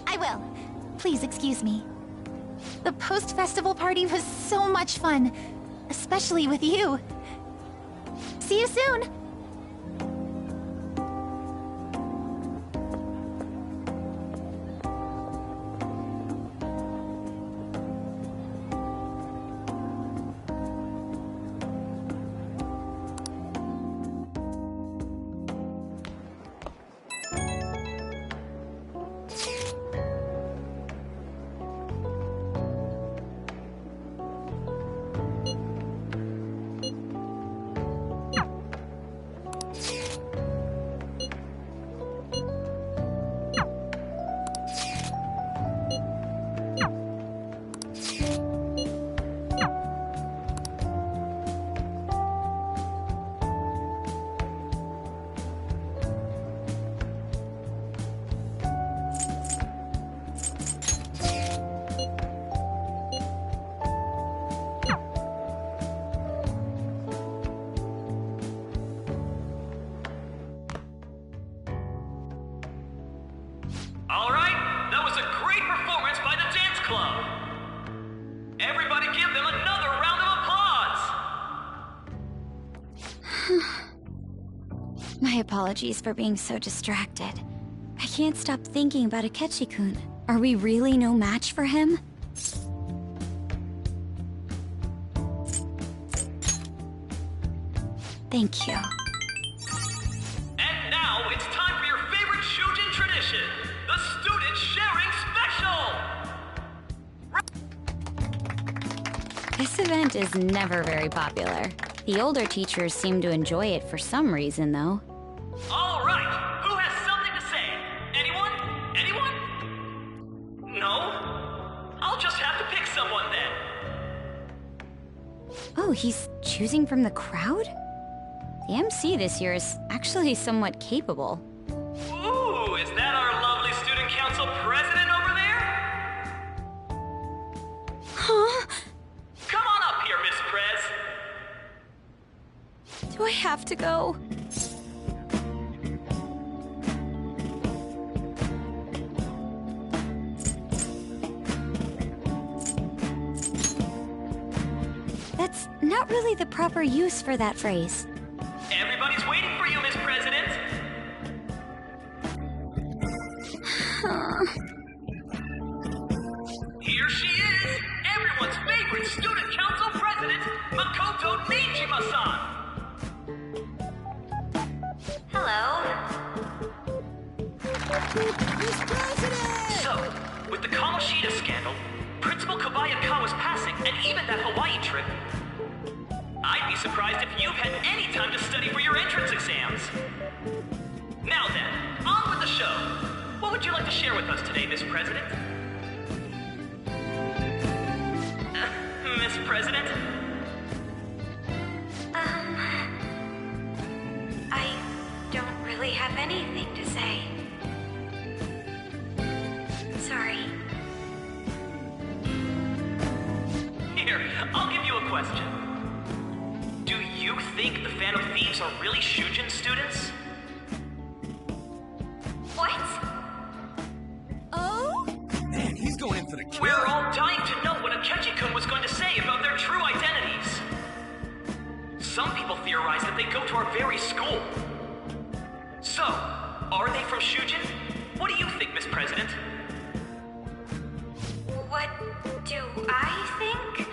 I will. Please excuse me. The post-festival party was so much fun, especially with you. See you soon!
All right, that was a great performance by the dance club. Everybody give them another round of applause.
My apologies for being so distracted. I can't stop thinking about Akechi-kun. Are we really no match for him? Thank you.
And now it's time for your favorite Shujin tradition, the Student Sharing Special!
This event is never very popular. The older teachers seem to enjoy it for some reason, though.
All right, who has something to say? Anyone? Anyone? No? I'll just have to pick someone then.
Oh, he's choosing from the crowd? The MC this year is actually somewhat capable.
Ooh, is that our lovely student council president over there?
Huh?
Come on up here, Miss Prez.
Do I have to go? That's not really the proper use for that phrase.
Everybody's waiting for you, Miss President. Here she is, everyone's favorite student council president, Makoto Nijima-san.
Hello.
Miss President! So, with the Kamoshida scandal, Principal Kobayakawa's passing, and even that Hawaii trip, I'd be surprised if you've had any time to study for your entrance exams. Now then, on with the show. What would you like to share with us today, Miss President? Miss President?
I don't really have anything to say. Sorry.
Here, I'll give you a question. Do you think the Phantom Thieves are really Shujin students?
What?
Oh? Man, he's going in for the kill.
We're all dying to know what Akechi-kun was going to say about their true identities. Some people theorize that they go to our very school. So, are they from Shujin? What do you think, Miss President?
What do I think?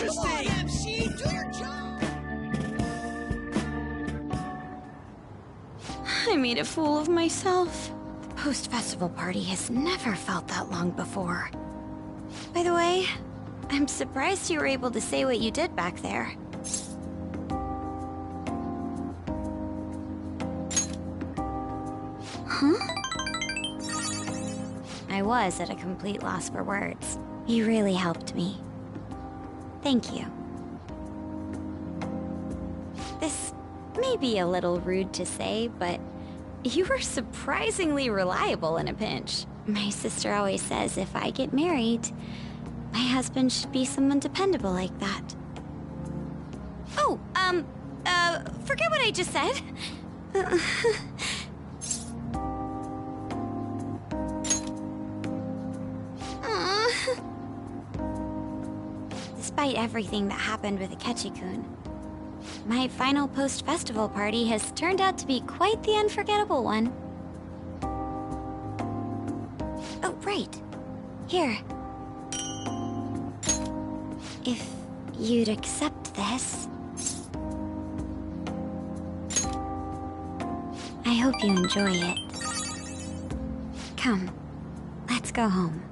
interesting!
Come on, MC, do your job!
I made a fool of myself. The post-festival party has never felt that long before. By the way, I'm surprised you were able to say what you did back there. Huh? I was at a complete loss for words. You really helped me. Thank you. This may be a little rude to say, but you were surprisingly reliable in a pinch. My sister always says if I get married, my husband should be someone dependable like that. Oh, forget what I just said. Despite everything that happened with Akechi-kun, my final post-festival party has turned out to be quite the unforgettable one. Oh, right. Here. If you'd accept this... I hope you enjoy it. Come, let's go home.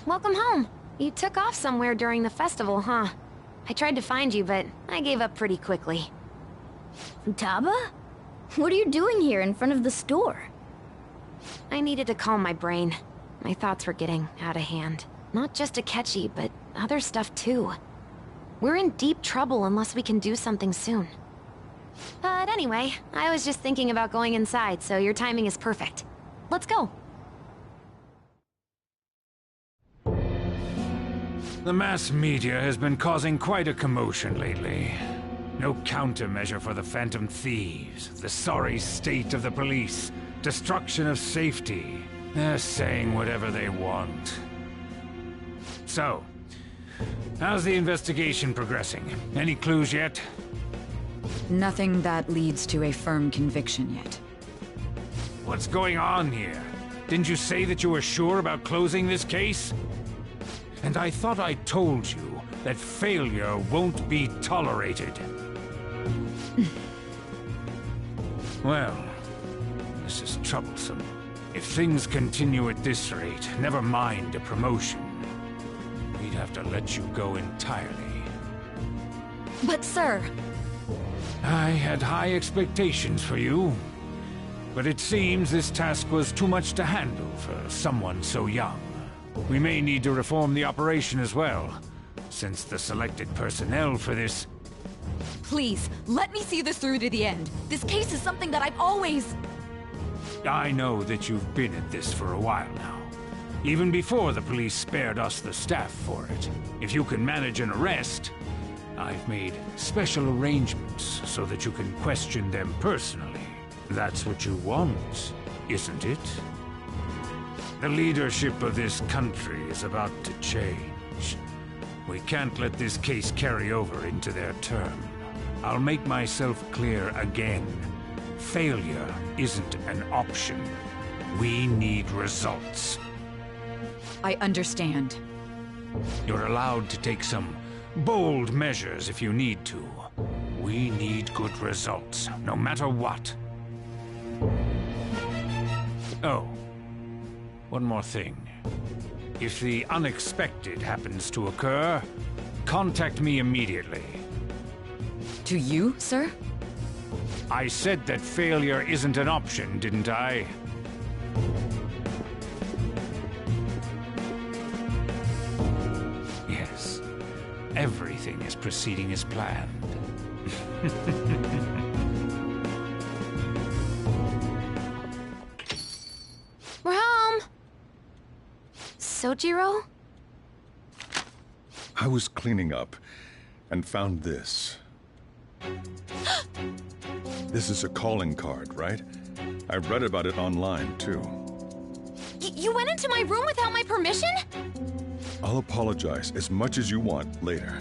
Welcome home. You took off somewhere during the festival, huh? I tried to find you, but I gave up pretty quickly.
Taba? What are you doing here in front of the store?
I needed to calm my brain. My thoughts were getting out of hand. Not just Akechi, but other stuff too. We're in deep trouble unless we can do something soon. But anyway, I was just thinking about going inside, so your timing is perfect. Let's go.
The mass media has been causing quite a commotion lately. No countermeasure for the Phantom Thieves, the sorry state of the police, destruction of safety. They're saying whatever they want. So, how's the investigation progressing? Any clues yet?
Nothing that leads to a firm conviction yet.
What's going on here? Didn't you say that you were sure about closing this case? And I thought I told you that failure won't be tolerated. Well, this is troublesome. If things continue at this rate, never mind a promotion. We'd have to let you go entirely.
But sir...
I had high expectations for you. But it seems this task was too much to handle for someone so young. We may need to reform the operation as well, since the selected personnel for this...
Please, let me see this through to the end. This case is something that I've always...
I know that you've been at this for a while now. Even before the police spared us the staff for it. If you can manage an arrest, I've made special arrangements so that you can question them personally. That's what you want, isn't it? The leadership of this country is about to change. We can't let this case carry over into their term. I'll make myself clear again. Failure isn't an option. We need results.
I understand.
You're allowed to take some bold measures if you need to. We need good results, no matter what. Oh. One more thing. If the unexpected happens to occur, contact me immediately.
To you, sir?
I said that failure isn't an option, didn't I? Yes. Everything is proceeding as planned.
Sojiro?
I was cleaning up and found this. This is a calling card, right? I read about it online, too.
You went into my room without my permission?
I'll apologize as much as you want later.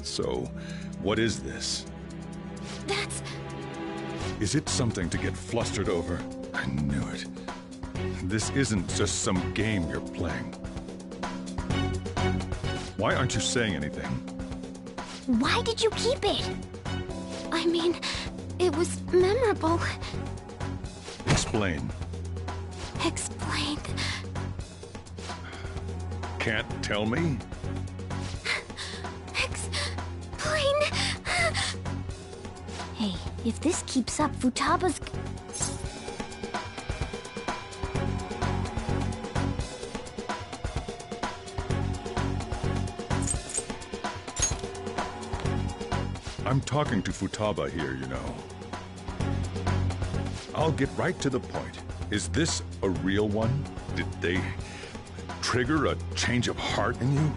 So, what is this?
That's...
Is it something to get flustered over? I knew it. This isn't just some game you're playing. Why aren't you saying anything?
Why did you keep it?
I mean, it was memorable.
Explain.
Explain.
Can't tell me?
Explain.
Hey, if this keeps up, Futaba's...
I'm talking to Futaba here, you know. I'll get right to the point. Is this a real one? Did they trigger a change of heart in you?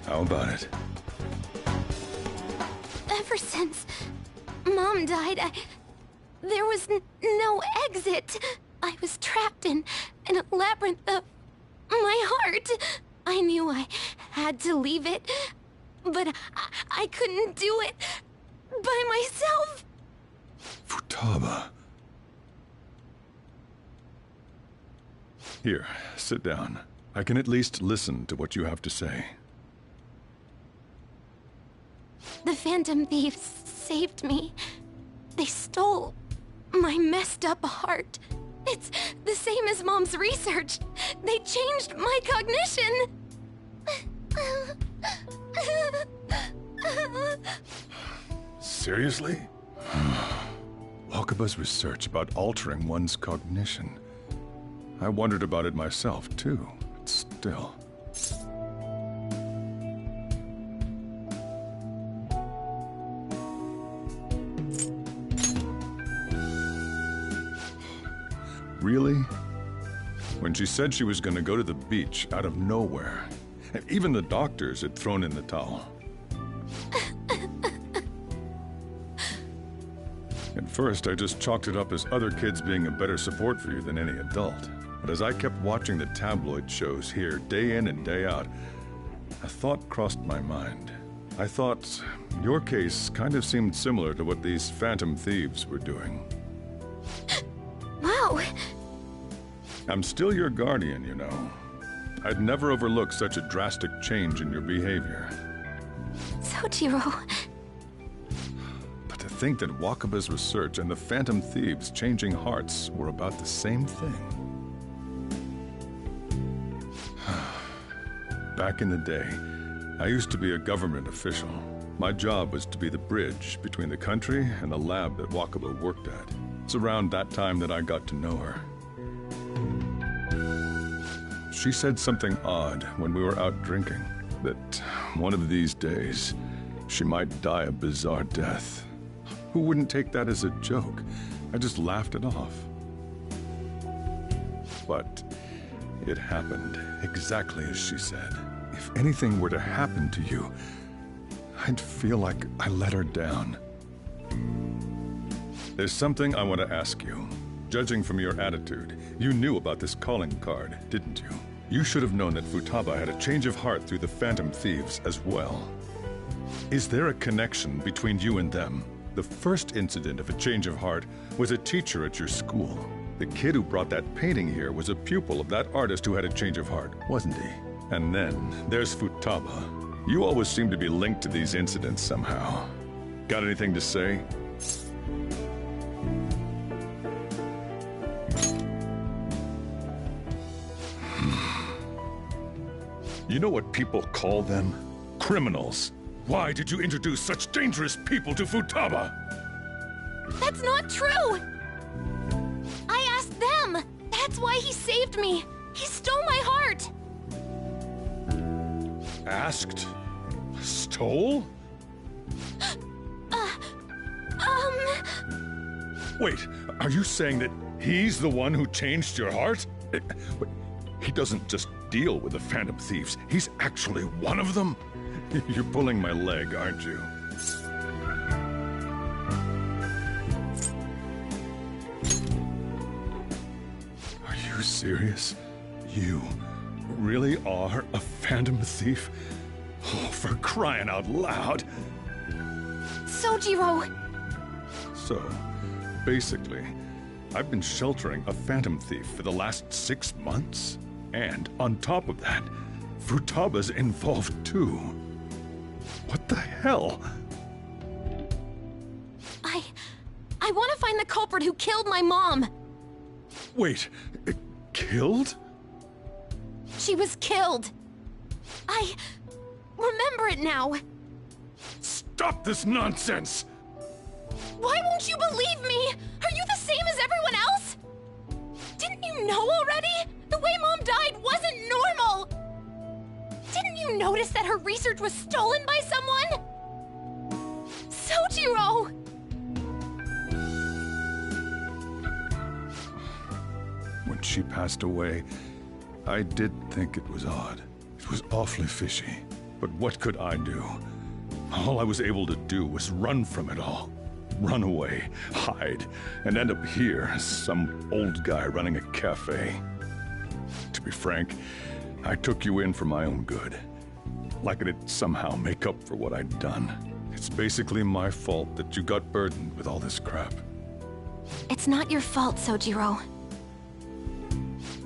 How about it?
Ever since Mom died, there was no exit. I was trapped in a labyrinth of my heart. I knew I had to leave it, but I couldn't do it by myself.
Futaba. Here, sit down. I can at least listen to what you have to say.
The Phantom Thieves saved me. They stole my messed up heart. It's the same as Mom's research. They changed my cognition.
Seriously? Wakaba's research about altering one's cognition. I wondered about it myself, too, but still. Really? When she said she was going to go to the beach out of nowhere, and even the doctors had thrown in the towel. At first, I just chalked it up as other kids being a better support for you than any adult. But as I kept watching the tabloid shows here day in and day out, a thought crossed my mind. I thought your case kind of seemed similar to what these Phantom Thieves were doing.
Wow.
I'm still your guardian, you know. I'd never overlook such a drastic change in your behavior.
Sojiro.
But to think that Wakaba's research and the Phantom Thieves changing hearts were about the same thing. Back in the day, I used to be a government official. My job was to be the bridge between the country and the lab that Wakaba worked at. It's around that time that I got to know her. She said something odd when we were out drinking, that one of these days, she might die a bizarre death. Who wouldn't take that as a joke? I just laughed it off. But it happened exactly as she said. If anything were to happen to you, I'd feel like I let her down. There's something I want to ask you. Judging from your attitude, you knew about this calling card, didn't you? You should have known that Futaba had a change of heart through the Phantom Thieves as well. Is there a connection between you and them? The first incident of a change of heart was a teacher at your school. The kid who brought that painting here was a pupil of that artist who had a change of heart, wasn't he? And then there's Futaba. You always seem to be linked to these incidents somehow. Got anything to say? You know what people call them? Criminals. Why did you introduce such dangerous people to Futaba?
That's not true! I asked them! That's why he saved me! He stole my heart!
Asked? Stole? Wait, are you saying that he's the one who changed your heart? He doesn't just deal with the Phantom Thieves. He's actually one of them? You're pulling my leg, aren't you? Are you serious? You really are a Phantom Thief? Oh, for crying out loud!
Sojiro!
So, basically, I've been sheltering a Phantom Thief for the last 6 months. And on top of that, Futaba's involved too. What the hell?
I want to find the culprit who killed my mom!
Wait, killed?
She was killed! I remember it now!
Stop this nonsense!
Why won't you believe me? Are you the same as everyone else? Didn't you know already? The way Mom died wasn't normal! Didn't you notice that her research was stolen by someone? Sojiro!
When she passed away, I did think it was odd. It was awfully fishy. But what could I do? All I was able to do was run from it all. Run away, hide, and end up here as some old guy running a cafe. To be frank, I took you in for my own good. Like it'd somehow make up for what I'd done. It's basically my fault that you got burdened with all this crap.
It's not your fault, Sojiro.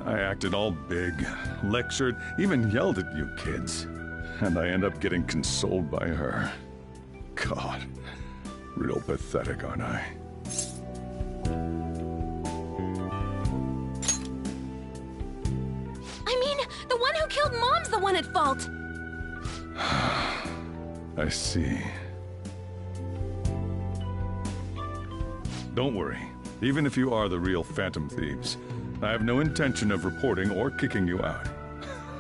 I acted all big, lectured, even yelled at you kids. And I end up getting consoled by her. God, real pathetic, aren't I?
I mean, the one who killed Mom's the one at fault!
I see. Don't worry. Even if you are the real Phantom Thieves, I have no intention of reporting or kicking you out.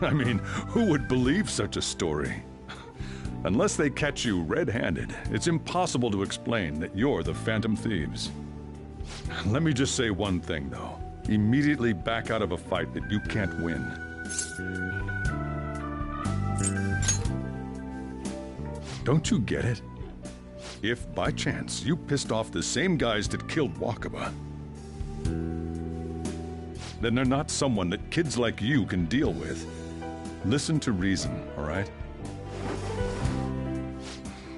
I mean, who would believe such a story? Unless they catch you red-handed, it's impossible to explain that you're the Phantom Thieves. Let me just say one thing, though. Immediately back out of a fight that you can't win. Don't you get it? If, by chance, you pissed off the same guys that killed Wakaba, then they're not someone that kids like you can deal with. Listen to reason, all right?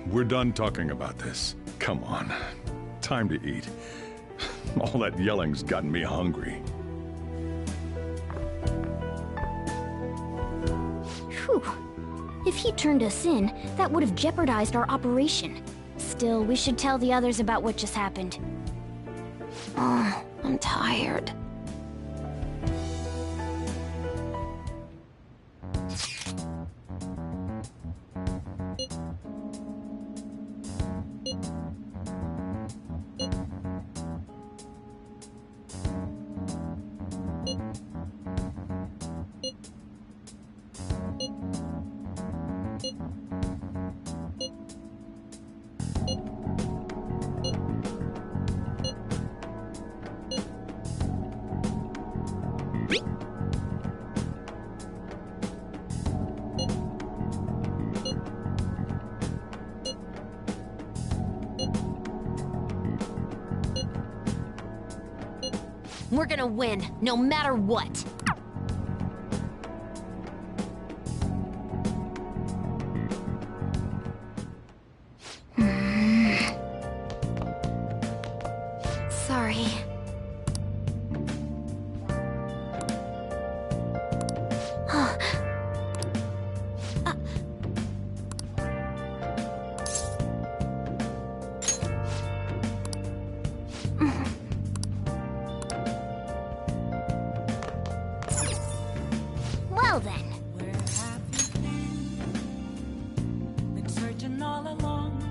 We're done talking about this. Come on. Time to eat. All that yelling's gotten me hungry.
Whew. If he turned us in, that would have jeopardized our operation. Still, we should tell the others about what just happened.
Oh, I'm tired. We're gonna win, no matter what. Sorry.
Well then.
Been searching all along.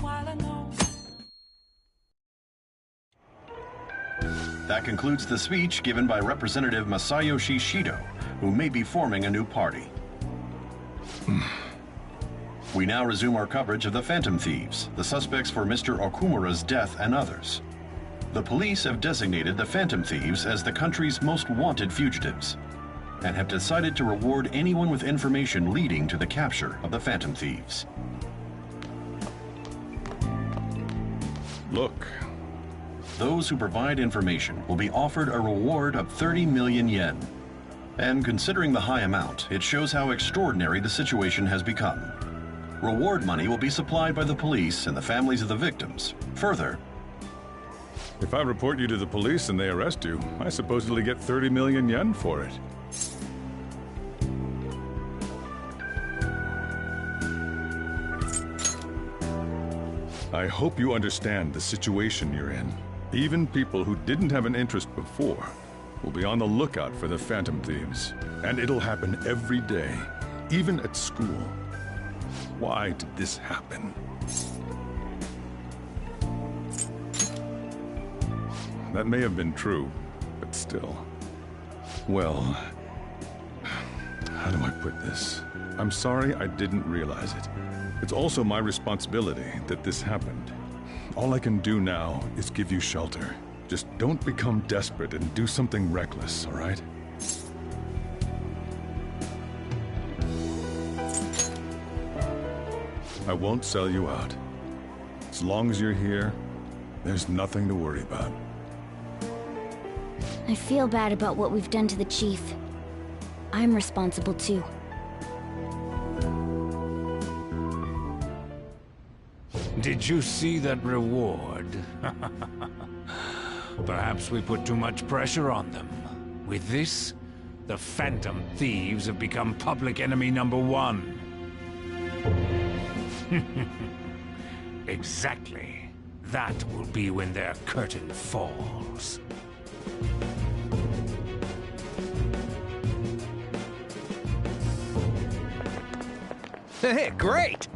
While I know.
That concludes the speech given by Representative Masayoshi Shido, who may be forming a new party. We now resume our coverage of the Phantom Thieves, the suspects for Mr. Okumura's death and others. The police have designated the Phantom Thieves as the country's most wanted fugitives, and have decided to reward anyone with information leading to the capture of the Phantom Thieves.
Look.
Those who provide information will be offered a reward of 30 million yen. And considering the high amount, it shows how extraordinary the situation has become. Reward money will be supplied by the police and the families of the victims. Further,
If I report you to the police and they arrest you, I supposedly get 30 million yen for it. I hope you understand the situation you're in. Even people who didn't have an interest before will be on the lookout for the Phantom Thieves. And it'll happen every day, even at school. Why did this happen? That may have been true, but still. Well, how do I put this? I'm sorry I didn't realize it. It's also my responsibility that this happened. All I can do now is give you shelter. Just don't become desperate and do something reckless, all right? I won't sell you out. As long as you're here, there's nothing to worry about.
I feel bad about what we've done to the chief. I'm responsible too.
Did you see that reward? Perhaps we put too much pressure on them. With this, the Phantom Thieves have become public enemy #1. Exactly. That will be when their curtain falls.
Hey, great!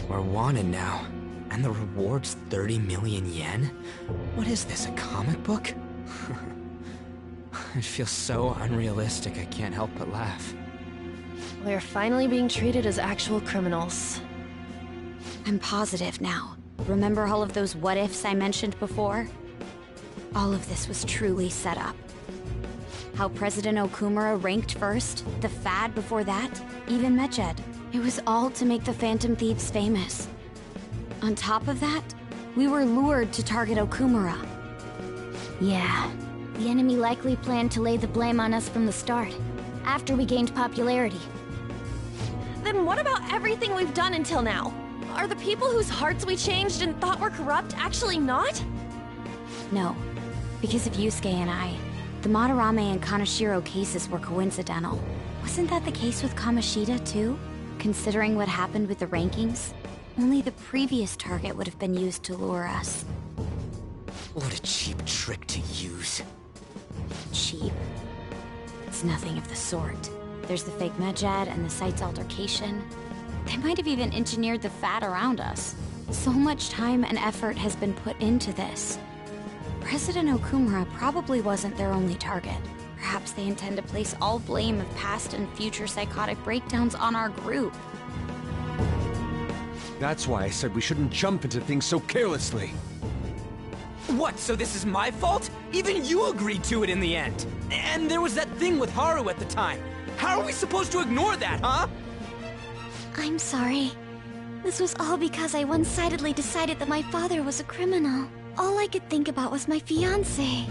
We're wanted now, and the reward's 30 million yen? What is this, a comic book? It feels so unrealistic I can't help but laugh.
We're finally being treated as actual criminals.
I'm positive now. Remember all of those what-ifs I mentioned before? All of this was truly set up. How President Okumura ranked first, the Fad before that, even Meched. It was all to make the Phantom Thieves famous. On top of that, we were lured to target Okumura. Yeah, the enemy likely planned to lay the blame on us from the start, after we gained popularity.
Then what about everything we've done until now? Are the people whose hearts we changed and thought were corrupt actually not?
No, because of Yusuke and I, the Madarame and Kaneshiro cases were coincidental. Wasn't that the case with Kamoshida, too? Considering what happened with the rankings, only the previous target would have been used to lure us.
What a cheap trick to use.
Cheap? It's nothing of the sort. There's the fake Meched and the site's altercation. They might have even engineered the Fad around us. So much time and effort has been put into this. President Okumura probably wasn't their only target. Perhaps they intend to place all blame of past and future psychotic breakdowns on our group.
That's why I said we shouldn't jump into things so carelessly.
What, so this is my fault? Even you agreed to it in the end. And there was that thing with Haru at the time. How are we supposed to ignore that, huh?
I'm sorry. This was all because I one-sidedly decided that my father was a criminal. All I could think about was my fiancé.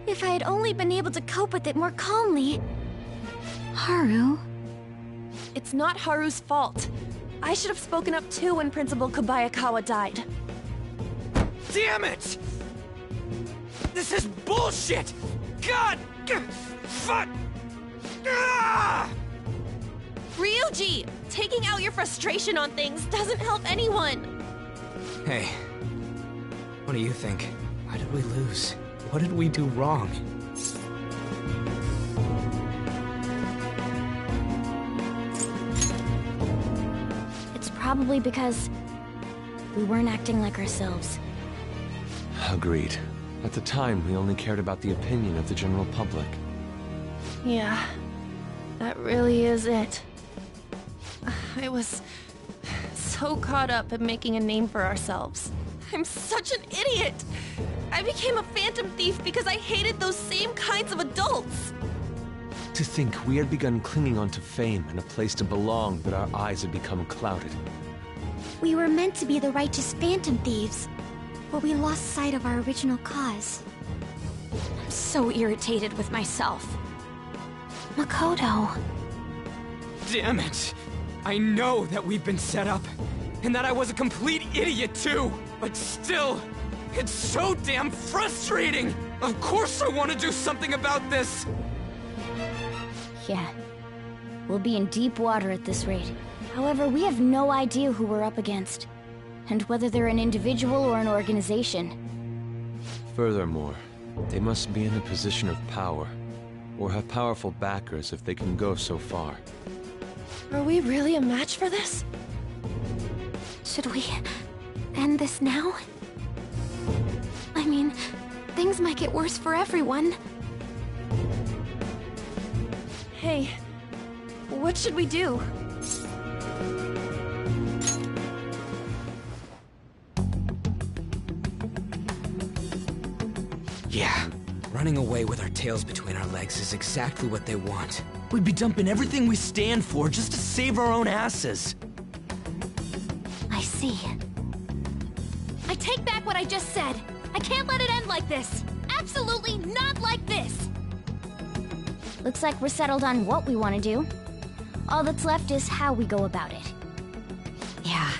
If I had only been able to cope with it more calmly... Haru?
It's not Haru's fault. I should have spoken up too when Principal Kobayakawa died.
Damn it! This is bullshit! God! Fuck! Ah!
Ryuji! Taking out your frustration on things doesn't help anyone!
Hey, what do you think? Why did we lose? What did we do wrong?
It's probably because we weren't acting like ourselves.
Agreed. At the time, we only cared about the opinion of the general public.
Yeah, that really is it. I was so caught up in making a name for ourselves. I'm such an idiot! I became a phantom thief because I hated those same kinds of adults!
To think we had begun clinging onto fame and a place to belong, but our eyes had become clouded.
We were meant to be the righteous phantom thieves, but we lost sight of our original cause.
I'm so irritated with myself.
Makoto.
Damn it! I know that we've been set up, and that I was a complete idiot too, but still, it's so damn frustrating! Of course I want to do something about this!
Yeah. We'll be in deep water at this rate. However, we have no idea who we're up against, and whether they're an individual or an organization.
Furthermore, they must be in a position of power, or have powerful backers if they can go so far.
Are we really a match for this?
Should we end this now? I mean, things might get worse for everyone.
Hey, what should we do?
Yeah, running away with our tails between our legs is exactly what they want. We'd be dumping everything we stand for just to save our own asses.
I see.
I take back what I just said. I can't let it end like this. Absolutely not like this.
Looks like we're settled on what we want to do. All that's left is how we go about it.
Yeah.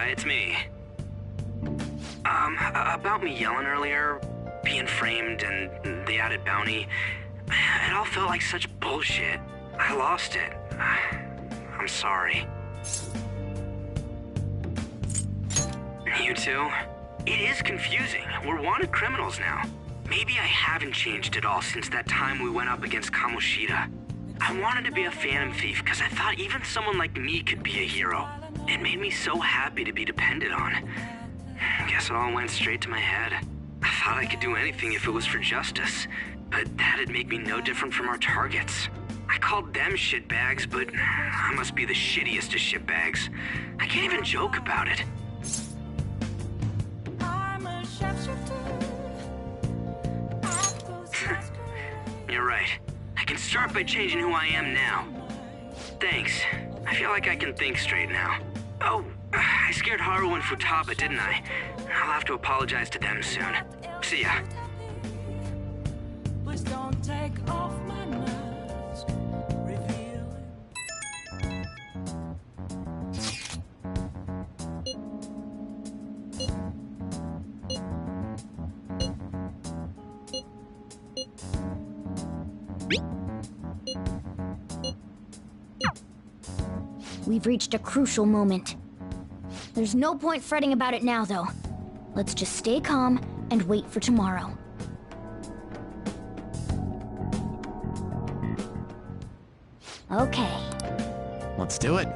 It's me. About me yelling earlier, being framed, and the added bounty, it all felt like such bullshit. I lost it. I'm sorry. You too? It is confusing. We're wanted criminals now. Maybe I haven't changed at all since that time we went up against Kamoshida. I wanted to be a phantom thief because I thought even someone like me could be a hero. It made me so happy to be depended on. Guess it all went straight to my head. I thought I could do anything if it was for justice, but that'd make me no different from our targets. I called them shitbags, but I must be the shittiest of shitbags. I can't even joke about it. You're right. I can start by changing who I am now. Thanks. I feel like I can think straight now. Oh, I scared Haru and Futaba, didn't I? I'll have to apologize to them soon. See ya.
Please don't take off my mask. Reveal
We've reached a crucial moment. There's no point fretting about it now, though. Let's just stay calm and wait for tomorrow. Okay.
Let's do it.